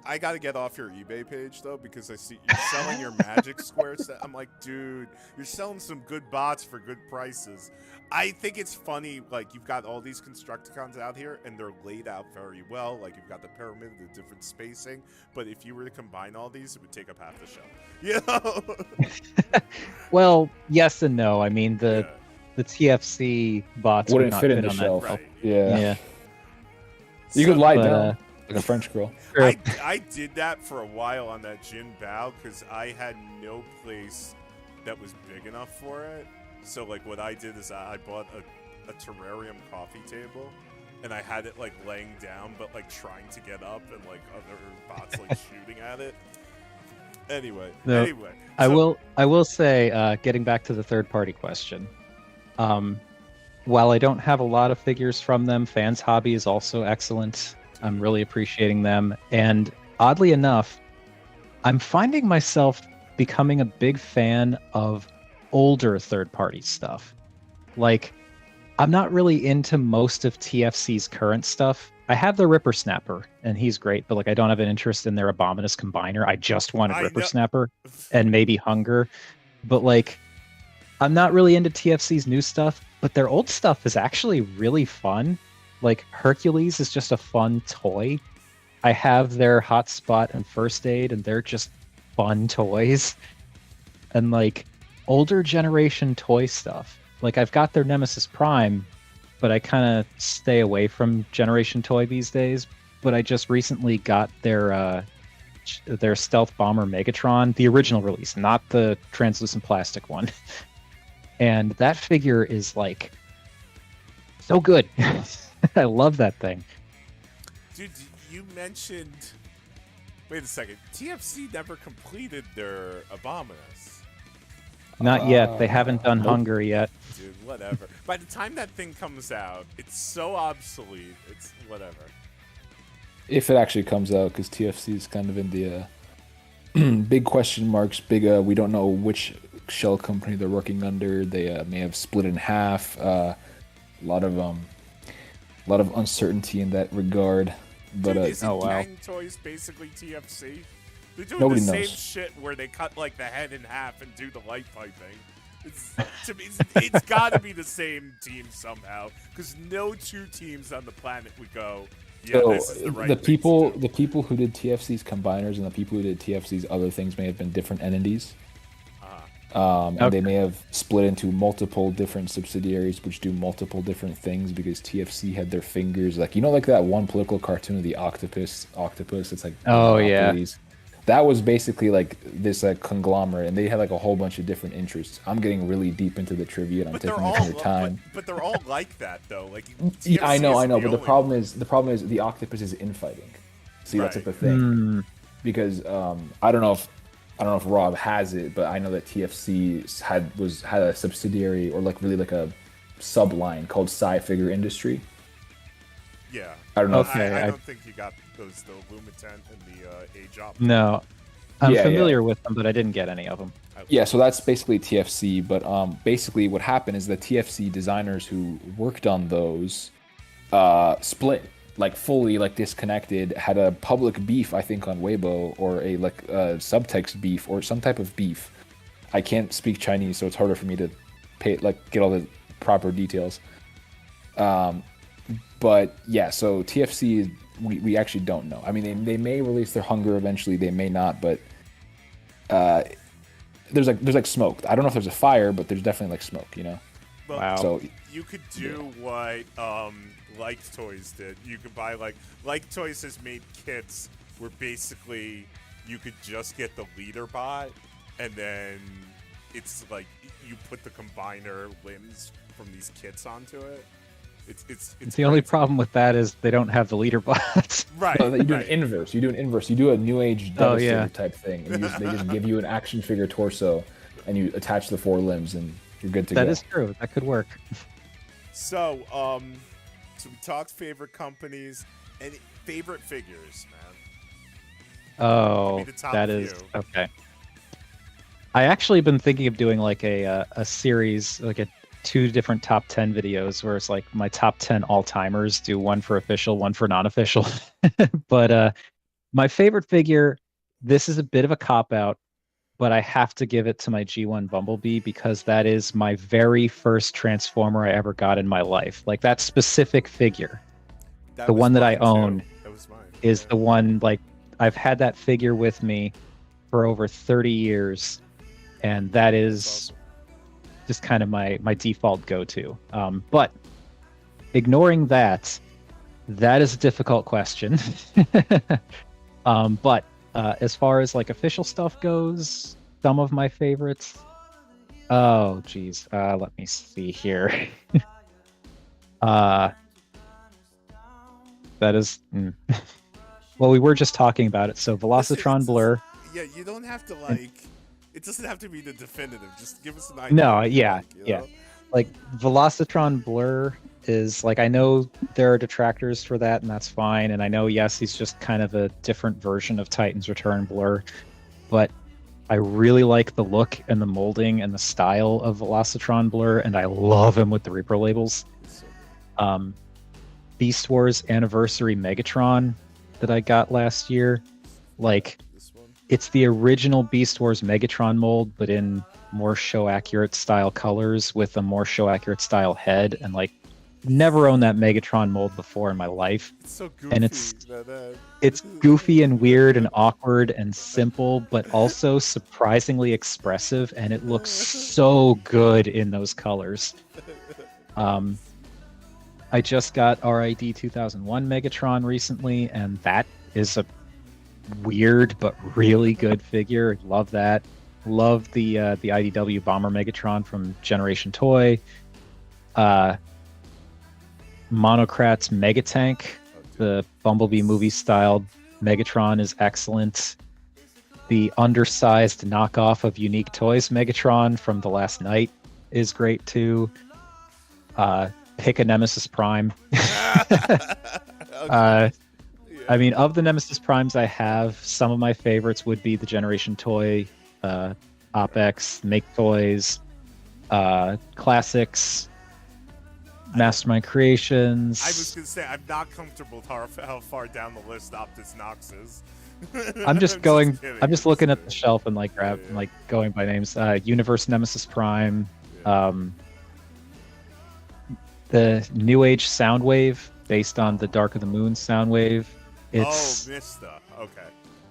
I gotta get off your eBay page though, because I see you're selling your Magic Square set. I'm like, dude, you're selling some good bots for good prices. I think it's funny, like you've got all these Constructicons out here and they're laid out very well. Like you've got the pyramid, the different spacing. But if you were to combine all these, it would take up half the show. You know? Well, yes and no. I mean, Yeah. the TFC bots would Wouldn't not fit in the on shelf. that. Right. Yeah. Yeah. You could lie But, down like a French girl. True. I did that for a while on that Jin Bao because I had no place that was big enough for it. So like what I did is I bought a terrarium coffee table and I had it like laying down but like trying to get up and like other bots like shooting at it. Anyway, No, so- I will say, getting back to the third party question, while I don't have a lot of figures from them, Fans Hobby is also excellent. I'm really appreciating them, and oddly enough, I'm finding myself becoming a big fan of older third party stuff. Like, I'm not really into most of TFC's current stuff. I have the Ripper Snapper, and he's great, but like I don't have an interest in their Abominous Combiner. I just wanted I Ripper know. Snapper and maybe Hunger, but like I'm not really into TFC's new stuff, but their old stuff is actually really fun. Like Hercules is just a fun toy. I have their Hotspot and First Aid, and they're just fun toys. And like older generation toy stuff, like I've got their Nemesis Prime, but I kind of stay away from Generation Toy these days. But I just recently got their Stealth Bomber Megatron, the original release, not the translucent plastic one. And that figure is like so good. I love that thing. Dude, you mentioned. Wait a second. TFC never completed their Abominus. Not yet. They haven't done nope. Hunger yet. Dude, whatever. By the time that thing comes out, it's so obsolete. It's whatever. If it actually comes out, because TFC is kind of in the big question marks. Big, we don't know which shell company they're working under. They may have split in half. A lot of uncertainty in that regard. But Dude, isn't oh, wow. Gang Toys basically TFC? They're doing Nobody the same knows. shit where they cut like the head in half and do the light piping. It's, to me, it's got to be the same team somehow, because no two teams on the planet would go. Yeah, so this is the right the thing to people do." the people who did TFC's combiners and the people who did TFC's other things may have been different entities. And Okay. they may have split into multiple different subsidiaries which do multiple different things, because TFC had their fingers, like, you know, like that one political cartoon of the octopus. It's like, Oh, yeah. monopolies. That was basically like this like conglomerate, and they had like a whole bunch of different interests. I'm getting really deep into the trivia, and I'm But they're taking all up your time. But they're all like that though. Like Yeah, I TFC know, is but the only problem is the octopus is infighting. See, that's like the thing. Hmm. Because I don't know if I don't know if Rob has it, but I know that TFC had a subsidiary or like really like a subline called Sci-Figure Industry. Yeah. I don't know. Okay, I I- don't think you got those, the Lumitent and the Age Up. No, I'm Yeah, familiar with them, but I didn't get any of them. Yeah, so that's basically TFC, but basically what happened is the TFC designers who worked on those split, like fully like disconnected, had a public beef, I think, on Weibo, or a like subtext beef or some type of beef. I can't speak Chinese, so it's harder for me to get all the proper details. But yeah, so TFC, we actually don't know. I mean, they may release their Hunger eventually, they may not, but there's like smoke. I don't know if there's a fire, but there's definitely like smoke, you know. Well, Wow. So you could do what Like Toys did. You could buy Like Toys has made kits where basically you could just get the leader bot, and then it's like you put the combiner limbs from these kits onto it. It's The only great. problem with that is they don't have the leader bots. Right. no, you do right. an inverse. You do an inverse. You do a New Age Oh, Devastator yeah. type thing. And they just give you an action figure torso, and you attach the 4 limbs, and you're good to go. That is true. That could work. So, so we talked favorite companies and favorite figures, man. Oh, the top that is few. okay. I actually been thinking of doing like a series, like a 2 different top 10 videos, where it's like my top 10 all timers. Do one for official, one for non-official. But my favorite figure, this is a bit of a cop out, but I have to give it to my G1 Bumblebee, because that is my very first Transformer I ever got in my life. Like that specific figure, That the was one that I mine, too. own, That was mine. is Yeah. the one, like, I've had that figure with me for over 30 years, and that is just kind of my default go-to. But ignoring that, that is a difficult question. But as far as like official stuff goes, some of my favorites. Oh, geez. Let me see here. That is. Well, we were just talking about it. So Velocitron Blur. Yeah, you don't have to like. It doesn't have to be the definitive. Just give us an idea. No, what you yeah, like, you yeah. know? Like Velocitron Blur is like, I know there are detractors for that, and that's fine. And I know, yes, he's just kind of a different version of Titan's Return Blur, but I really like the look and the molding and the style of Velocitron Blur, and I love him with the Reaper labels. It's so good. Beast Wars Anniversary Megatron that I got last year, like, This one. it's the original Beast Wars Megatron mold, but in more show accurate style colors with a more show accurate style head. And like, never owned that Megatron mold before in my life. It's so goofy. And it's that- it's goofy and weird and awkward and simple, but also surprisingly expressive, and it looks so good in those colors. I just got RID 2001 Megatron recently, and that is a weird but really good figure. Love that. Love the IDW Bomber Megatron from Generation Toy. Monocrat's Megatank, the Bumblebee movie styled Megatron, is excellent. The undersized knockoff of Unique Toys Megatron from The Last Night is great too. Pick a Nemesis Prime. I mean, of the Nemesis Primes I have, some of my favorites would be the Generation Toy, OpEx, Make Toys, Classics, Mastermind Creations. I was gonna say I'm not comfortable with how far down the list Optus Nox is. I'm just going. kidding, I'm just looking at the kidding. shelf and like like going by names. Universe Nemesis Prime, the New Age Soundwave based on the Dark of the Moon Soundwave. It's Mista. Okay.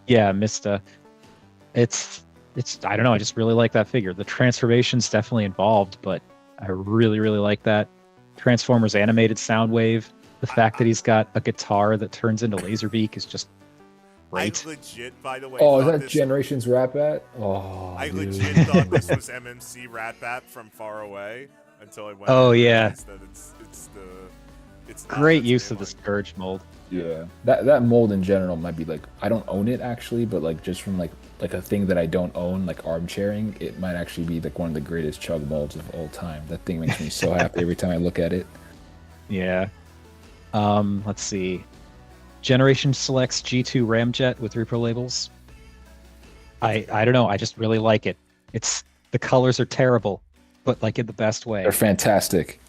yeah, Mista. It's I don't know. I just really like that figure. The transformation's definitely involved, but I really like that. Transformers animated Soundwave. The fact that he's got a guitar that turns into Laserbeak is just great. I legit, by the way. Oh, is thought that this- Generations Rat Bat? Oh, I dude. legit thought this was MMC Rat Bat from far away until I went. Oh, and yeah. realized that it's not. Great That's use the of the one. Scourge mold. Yeah, that mold in general might be like, I don't own it actually, but like just from like like a thing that I don't own, like armchairing, it might actually be like one of the greatest chug molds of all time. That thing makes me so happy every time I look at it. Yeah. Let's see. Generation Selects G2 Ramjet with repro labels. I don't know. I just really like it. It's the colors are terrible, but like in the best way. They're fantastic.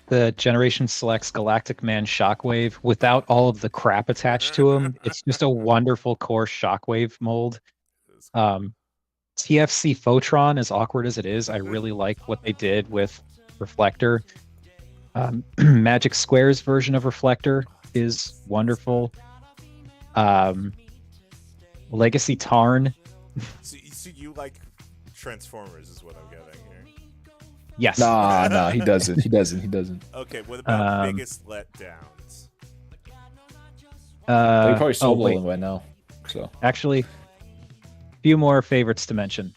The Generation Selects Galactic Man Shockwave without all of the crap attached to him. It's just a wonderful core Shockwave mold. TFC Photron, as awkward as it is, I really like what they did with Reflector. Magic Square's version of Reflector is wonderful. Legacy Tarn. So you like Transformers is what I'm getting here. Yes. Nah, he doesn't. He doesn't. Okay, what about biggest letdowns? He probably sold all of them by now. So actually, few more favorites to mention.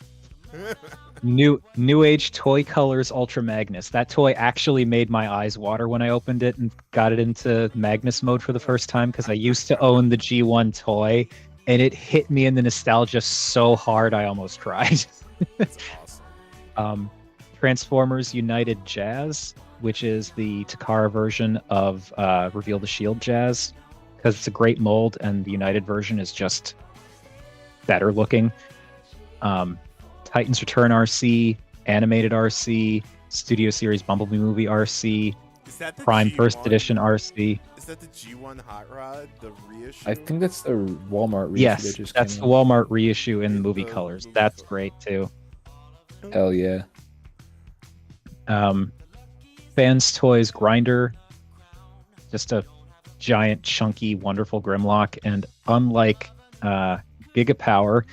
New Age Toy Colors Ultra Magnus. That toy actually made my eyes water when I opened it and got it into Magnus mode for the first time, because I used to own the G1 toy, and it hit me in the nostalgia so hard I almost cried. That's awesome. Transformers United Jazz, which is the Takara version of Reveal the Shield Jazz, because it's a great mold, and the United version is just better looking. Titans Return RC, Animated RC, Studio Series Bumblebee Movie RC, Is that the Prime G1? First Edition RC. Is that the G1 Hot Rod, the reissue? I think that's the Walmart reissue. Yes, that just that's came the out. Walmart reissue in movie The colors. movie That's colors. great too. Hell yeah. Fans Toys Grinder, just a giant, chunky, wonderful Grimlock, and unlike Giga Power,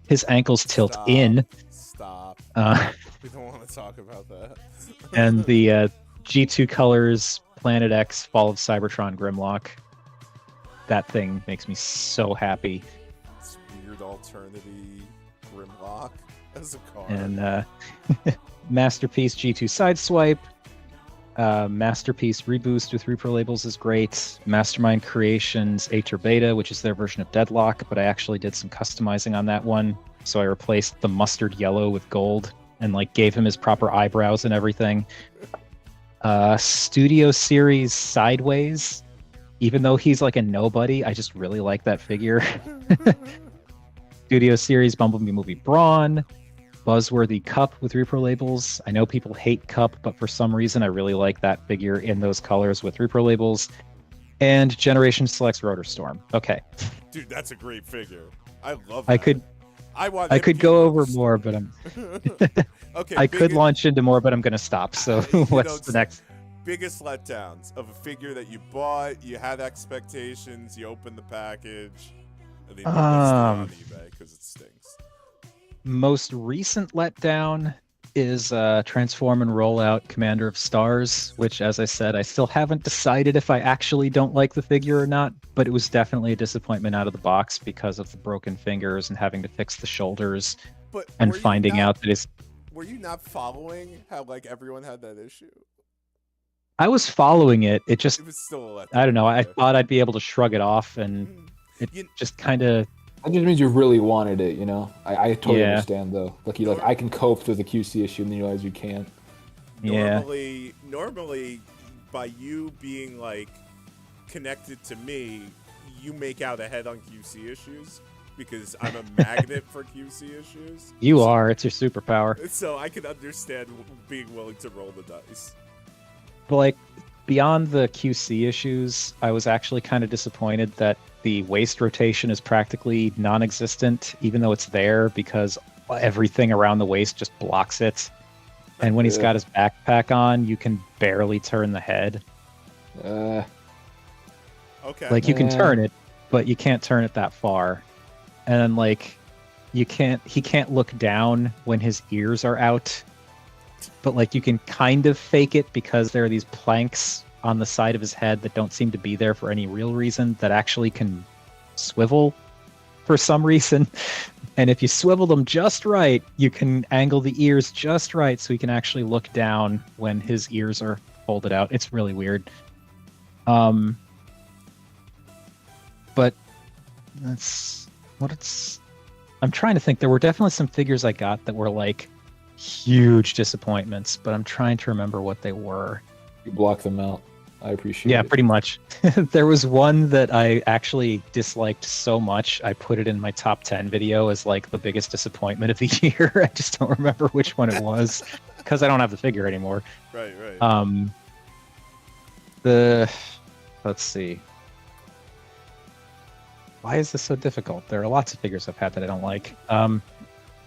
his ankles tilt Stop. in. Stop. We don't want to talk about that. And the G2 Colors Planet X Fall of Cybertron Grimlock. That thing makes me so happy. It's weird alternative Grimlock as a card. And Masterpiece G2 Sideswipe. Masterpiece Reboost with repro labels is great. Mastermind Creations Aether Beta, which is their version of Deadlock, but I actually did some customizing on that one. So I replaced the mustard yellow with gold and like gave him his proper eyebrows and everything. Studio Series Sideways, even though he's like a nobody, I just really like that figure. Studio Series Bumblebee Movie Brawn, Buzzworthy Cup with repro labels. I know people hate Cup, but for some reason I really like that figure in those colors with repro labels. And Generation Selects Rotor Storm. Okay. Dude, that's a great figure. I love that. I could MP go over ones. more, but I'm Okay, I could launch into more, but I'm gonna stop. So what's the next? biggest letdowns of a figure that you bought, you had expectations, you opened the package, and then you listed it on eBay because it stinks. Most recent letdown is Transform and Roll Out Commander of Stars, which, as I said, I still haven't decided if I actually don't like the figure or not, but it was definitely a disappointment out of the box because of the broken fingers and having to fix the shoulders But and were you finding not- out that it's... Were you not following how like everyone had that issue? I was following it. It just, It was still a letdown. I don't know, I okay. thought I'd be able to shrug it off, and it You- just kind of... That just means you really wanted it, you know? I totally Yeah. understand, though. Like, I can cope with the QC issue, and then you realize you can't. Yeah. Normally, by you being like connected to me, you make out ahead on QC issues because I'm a magnet for QC issues. You are. It's your superpower. So I can understand being willing to roll the dice. But like beyond the QC issues, I was actually kind of disappointed that the waist rotation is practically non-existent, even though it's there, because everything around the waist just blocks it. And when he's Yeah. got his backpack on, you can barely turn the head. Uh, Okay. Like you can Yeah. turn it, but you can't turn it that far. And then like he can't look down when his ears are out. But like you can kind of fake it because there are these planks on the side of his head that don't seem to be there for any real reason that actually can swivel for some reason. And if you swivel them just right, you can angle the ears just right so he can actually look down when his ears are folded out. It's really weird. But that's what it's I'm trying to think. There were definitely some figures I got that were like huge disappointments, but I'm trying to remember what they were. You block them out. I appreciate Yeah, it. pretty much. There was one that I actually disliked so much, I put it in my top 10 video as like the biggest disappointment of the year. I just don't remember which one it was because I don't have the figure anymore. Right, right. Let's see. Why is this so difficult? There are lots of figures I've had that I don't like.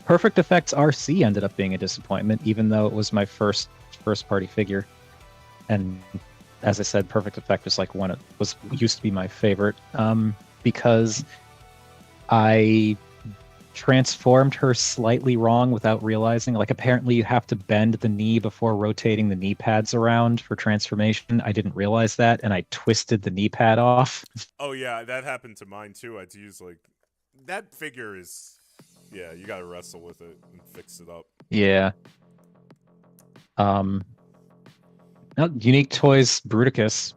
Perfect Effects RC ended up being a disappointment, even though it was my first party figure. And as I said, Perfect Effect was like used to be my favorite, because I transformed her slightly wrong without realizing. Like, apparently you have to bend the knee before rotating the knee pads around for transformation. I didn't realize that, and I twisted the knee pad off. Oh yeah, that happened to mine too. I had to use like that figure is. Yeah, you gotta wrestle with it and fix it up. Yeah. Unique Toys Bruticus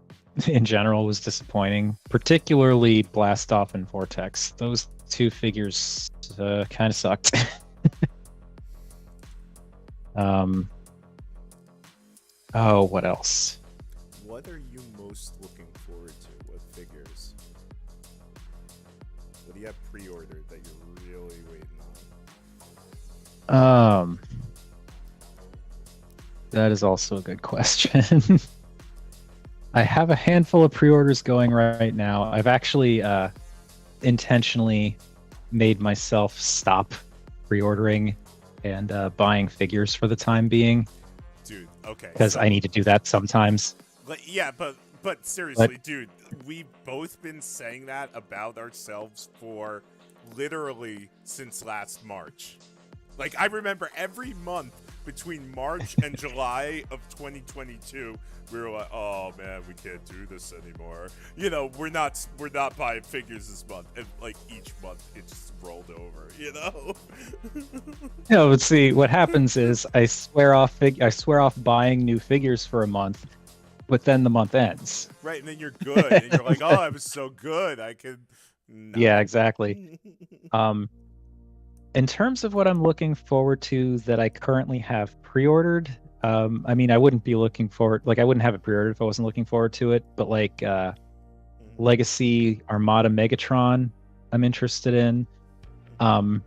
in general was disappointing, particularly Blastoff and Vortex. Those two figures kind of sucked. Oh, what else? What are you most looking forward to? What figures? What do you have pre-ordered that you're really waiting on? That is also a good question. I have a handful of pre-orders going right now. I've actually intentionally made myself stop pre-ordering and buying figures for the time being. Dude, okay. Because I need to do that sometimes. Yeah, but seriously, dude, we've both been saying that about ourselves for literally since last March. Like, I remember every month between March and July of 2022, we were like, "Oh man, we can't do this anymore." You know, we're not buying figures this month, and like each month it just rolled over. You know. No, but see, what happens is I swear off buying new figures for a month, but then the month ends. Right, and then you're good, and you're like, "Oh, I was so good, I could." No. Yeah, exactly. In terms of what I'm looking forward to that I currently have pre-ordered, I mean, I wouldn't be looking forward, like, I wouldn't have it pre-ordered if I wasn't looking forward to it, but like Legacy Armada Megatron, I'm interested in. I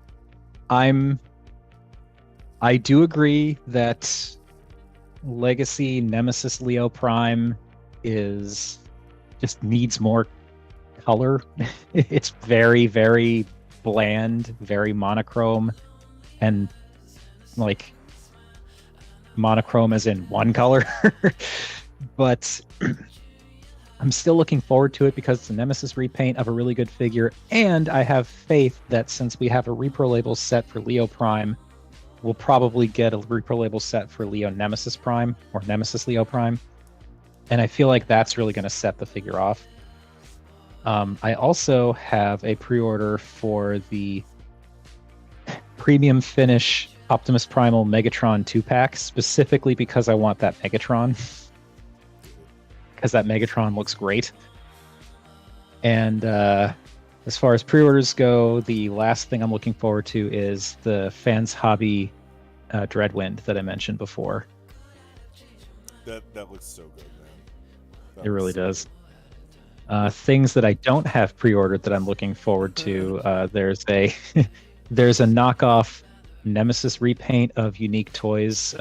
do agree that Legacy Nemesis Leo Prime just needs more color. It's very, very bland, very monochrome, and like monochrome as in one color. But I'm still looking forward to it because it's a Nemesis repaint of a really good figure, and I have faith that since we have a repro label set for Leo Prime, we'll probably get a repro label set for Leo Nemesis Prime or Nemesis Leo Prime, and I feel like that's really going to set the figure off. I also have a pre-order for the premium finish Optimus Primal Megatron 2-pack, specifically because I want that Megatron. Because that Megatron looks great. And as far as pre-orders go, the last thing I'm looking forward to is the Fans Hobby Dreadwind that I mentioned before. That looks so good, man. It really does. Things that I don't have pre-ordered that I'm looking forward to. There's a knockoff Nemesis repaint of Unique Toys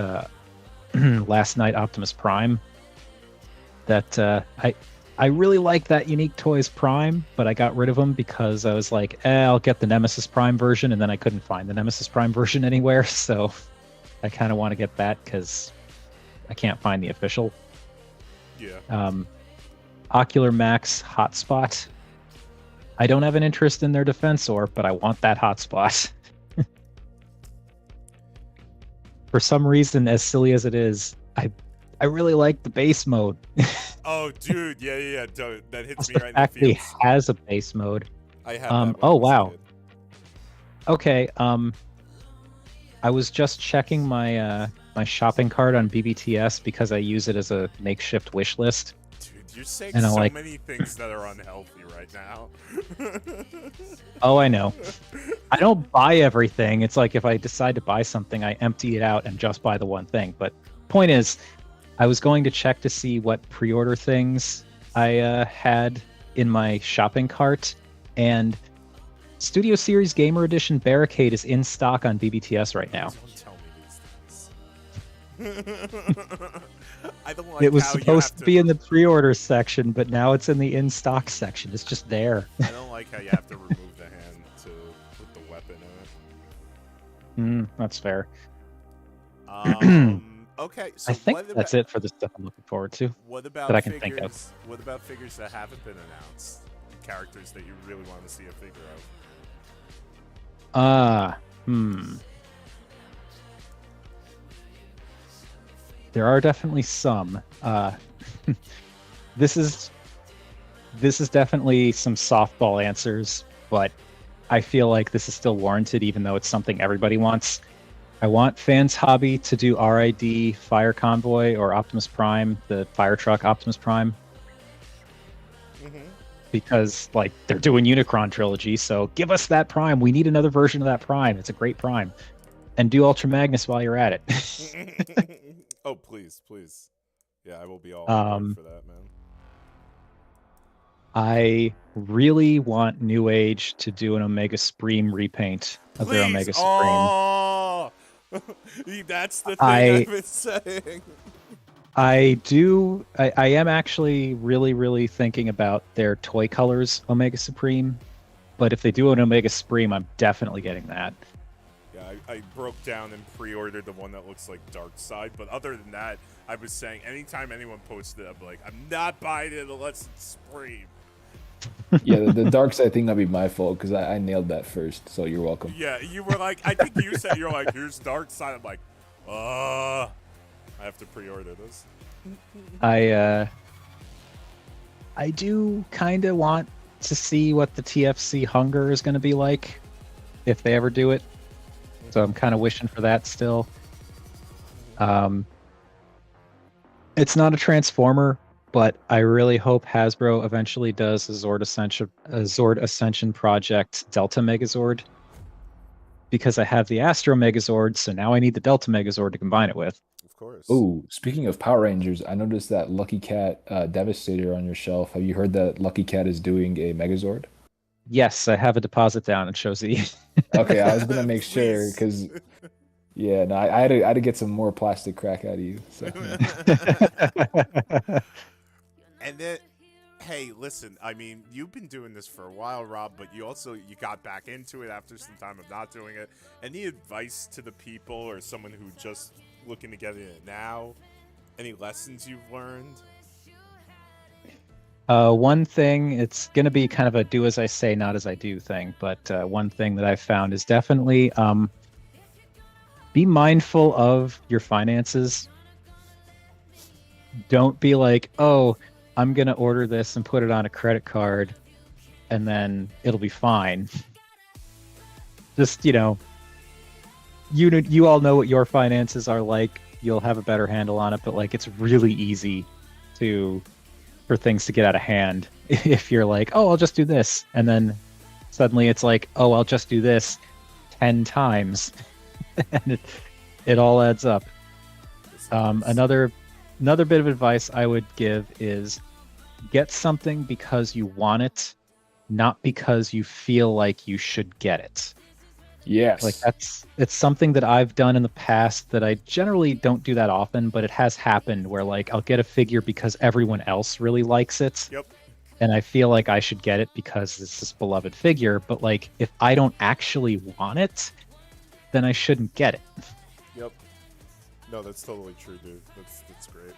Last Night Optimus Prime. That I really like that Unique Toys Prime, but I got rid of him because I was like, I'll get the Nemesis Prime version, and then I couldn't find the Nemesis Prime version anywhere. So I kind of want to get that because I can't find the official. Yeah. Ocular Max Hotspot. I don't have an interest in their Defensor, but I want that Hotspot. For some reason, as silly as it is, I really like the base mode. Oh, dude, yeah. That hits me right in the Actually, feels. has a base mode. I have. That one. Oh It's wow. good. Okay. I was just checking my my shopping cart on BBTS because I use it as a makeshift wish list. Dude, You're saying And I'm so like, many things that are unhealthy right now. oh, I know. I don't buy everything. It's like if I decide to buy something, I empty it out and just buy the one thing. But point is, I was going to check to see what pre-order things I had in my shopping cart, and Studio Series Gamer Edition Barricade is in stock on BBTS right now. Don't tell me these things. I don't like It was how you supposed have to be in the pre-order section, but now it's in the in-stock section. It's just there. I don't like how you have to remove the hand to put the weapon in it. That's fair. Okay, so I think that's it for the stuff I'm looking forward to. What about that I can figures? think of. What about figures that haven't been announced? Characters that you really want to see a figure of? There are definitely some. This is definitely some softball answers, but I feel like this is still warranted, even though it's something everybody wants. I want Fans Hobby to do RID Fire Convoy or Optimus Prime, the fire truck Optimus Prime. Because like they're doing Unicron trilogy, so give us that Prime. We need another version of that Prime. It's a great Prime. And do Ultra Magnus while you're at it. Oh, please. Yeah, I will be all on board for that, man. I really want New Age to do an Omega Supreme repaint of their Omega Supreme. Oh! That's the thing I've been saying. I am actually really thinking about their Toy Colors Omega Supreme, but if they do an Omega Supreme, I'm definitely getting that. Yeah, I broke down and pre-ordered the one that looks like Dark Side, but other than that, I was saying anytime anyone posted it, I'm like, I'm not buying it unless it's Supreme. Yeah, the dark side thing, that'd be my fault because I nailed that first, so you're welcome. Yeah, you were like, I think you said, you're like, here's Dark Side. I'm like, I have to pre-order this. I do kind of want to see what the TFC Hunger is going to be like if they ever do it. So I'm kind of wishing for that still. It's not a Transformer, but I really hope Hasbro eventually does a Zord Ascension Project Delta Megazord, because I have the Astro Megazord, so now I need the Delta Megazord to combine it with. Of course. Oh, speaking of Power Rangers, I noticed that Lucky Cat Devastator on your shelf. Have you heard that Lucky Cat is doing a Megazord? Yes, I have a deposit down. It shows the. Okay, I was gonna make sure because, yeah, no, I had to get some more plastic crack out of you. So. And then, hey, listen, I mean, you've been doing this for a while, Rob, but you got back into it after some time of not doing it. Any advice to the people or someone who just looking to get in it now? Any lessons you've learned? One thing, it's going to be kind of a do as I say, not as I do thing, but one thing that I've found is definitely be mindful of your finances. Don't be like, oh, I'm going to order this and put it on a credit card and then it'll be fine. Just, you all know what your finances are like. You'll have a better handle on it, but like it's really easy for things to get out of hand if you're like, oh, I'll just do this. And then suddenly it's like, oh, I'll just do this 10 times. And it all adds up. Another bit of advice I would give is get something because you want it, not because you feel like you should get it. Yes. Like it's something that I've done in the past that I generally don't do that often, but it has happened where like I'll get a figure because everyone else really likes it. Yep. And I feel like I should get it because it's this beloved figure, but like if I don't actually want it, then I shouldn't get it. Yep. No, that's totally true, dude. That's great, man.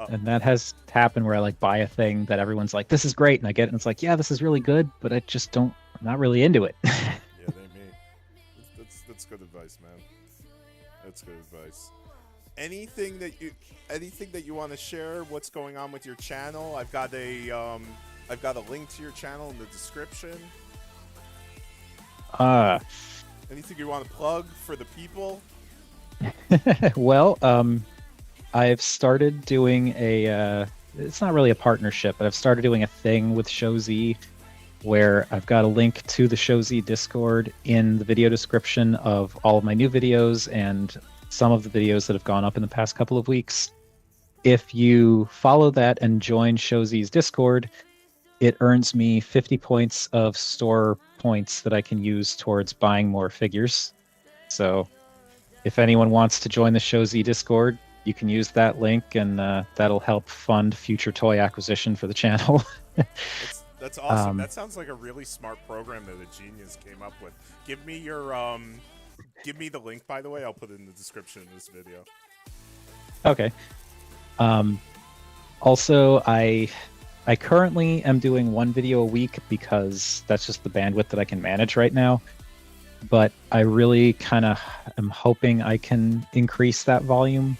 And that has happened where I like buy a thing that everyone's like, this is great, and I get it and it's like, yeah, this is really good, but I just I'm not really into it. Yeah, they me. That's good advice, man. That's good advice. Anything that you want to share? What's going on with your channel? I've got a link to your channel in the description. Anything you want to plug for the people? Well, I've started doing a it's not really a partnership, but I've started doing a thing with ShowZ where I've got a link to the ShowZ Discord in the video description of all of my new videos and some of the videos that have gone up in the past couple of weeks. If you follow that and join ShowZ's Discord, it earns me 50 points of store points that I can use towards buying more figures. So if anyone wants to join the ShowZ Discord, you can use that link, and that'll help fund future toy acquisition for the channel. That's awesome. That sounds like a really smart program that a genius came up with. Give me the link, by the way. I'll put it in the description of this video. Okay. Also, I currently am doing one video a week because that's just the bandwidth that I can manage right now. But I really kind of am hoping I can increase that volume.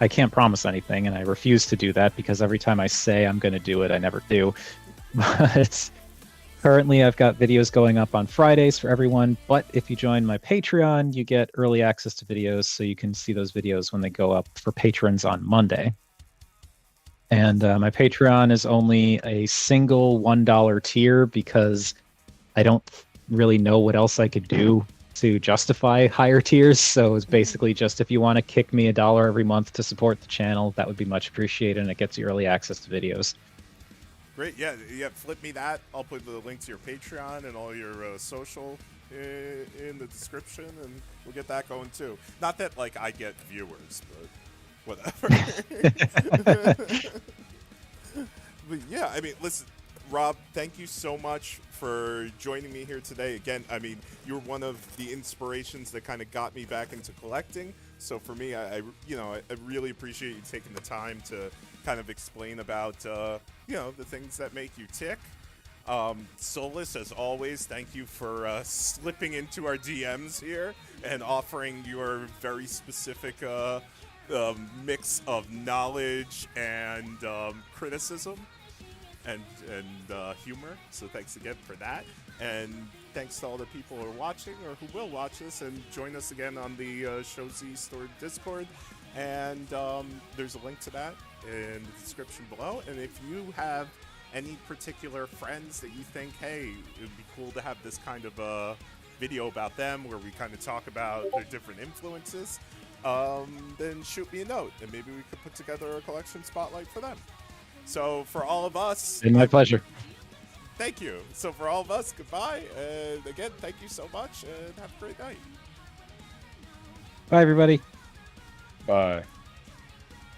I can't promise anything, and I refuse to do that because every time I say I'm going to do it, I never do. But currently I've got videos going up on Fridays for everyone, but if you join my Patreon, you get early access to videos, so you can see those videos when they go up for patrons on Monday. And my Patreon is only a single $1 tier because I don't really know what else I could do to justify higher tiers. So it's basically just if you want to kick me $1 every month to support the channel, that would be much appreciated, and it gets you early access to videos. Great, yeah, flip me that. I'll put the link to your Patreon and all your social in the description, and we'll get that going too. Not that, like, I get viewers, but whatever. But yeah, I mean, listen, Rob, thank you so much for joining me here today. Again, I mean, you're one of the inspirations that kind of got me back into collecting. So for me, I really appreciate you taking the time to kind of explain about, the things that make you tick. Solus, as always, thank you for slipping into our DMs here and offering your very specific mix of knowledge and criticism and humor. So thanks again for that. And thanks to all the people who are watching or who will watch this, and join us again on the ShowZ Store Discord. And there's a link to that in the description below. And if you have any particular friends that you think, hey, it would be cool to have this kind of a video about them where we kind of talk about their different influences, then shoot me a note and maybe we could put together a collection spotlight for them. So for all of us, My pleasure. Thank you. So for all of us, goodbye. And again, thank you so much and have a great night. Bye, everybody. Bye.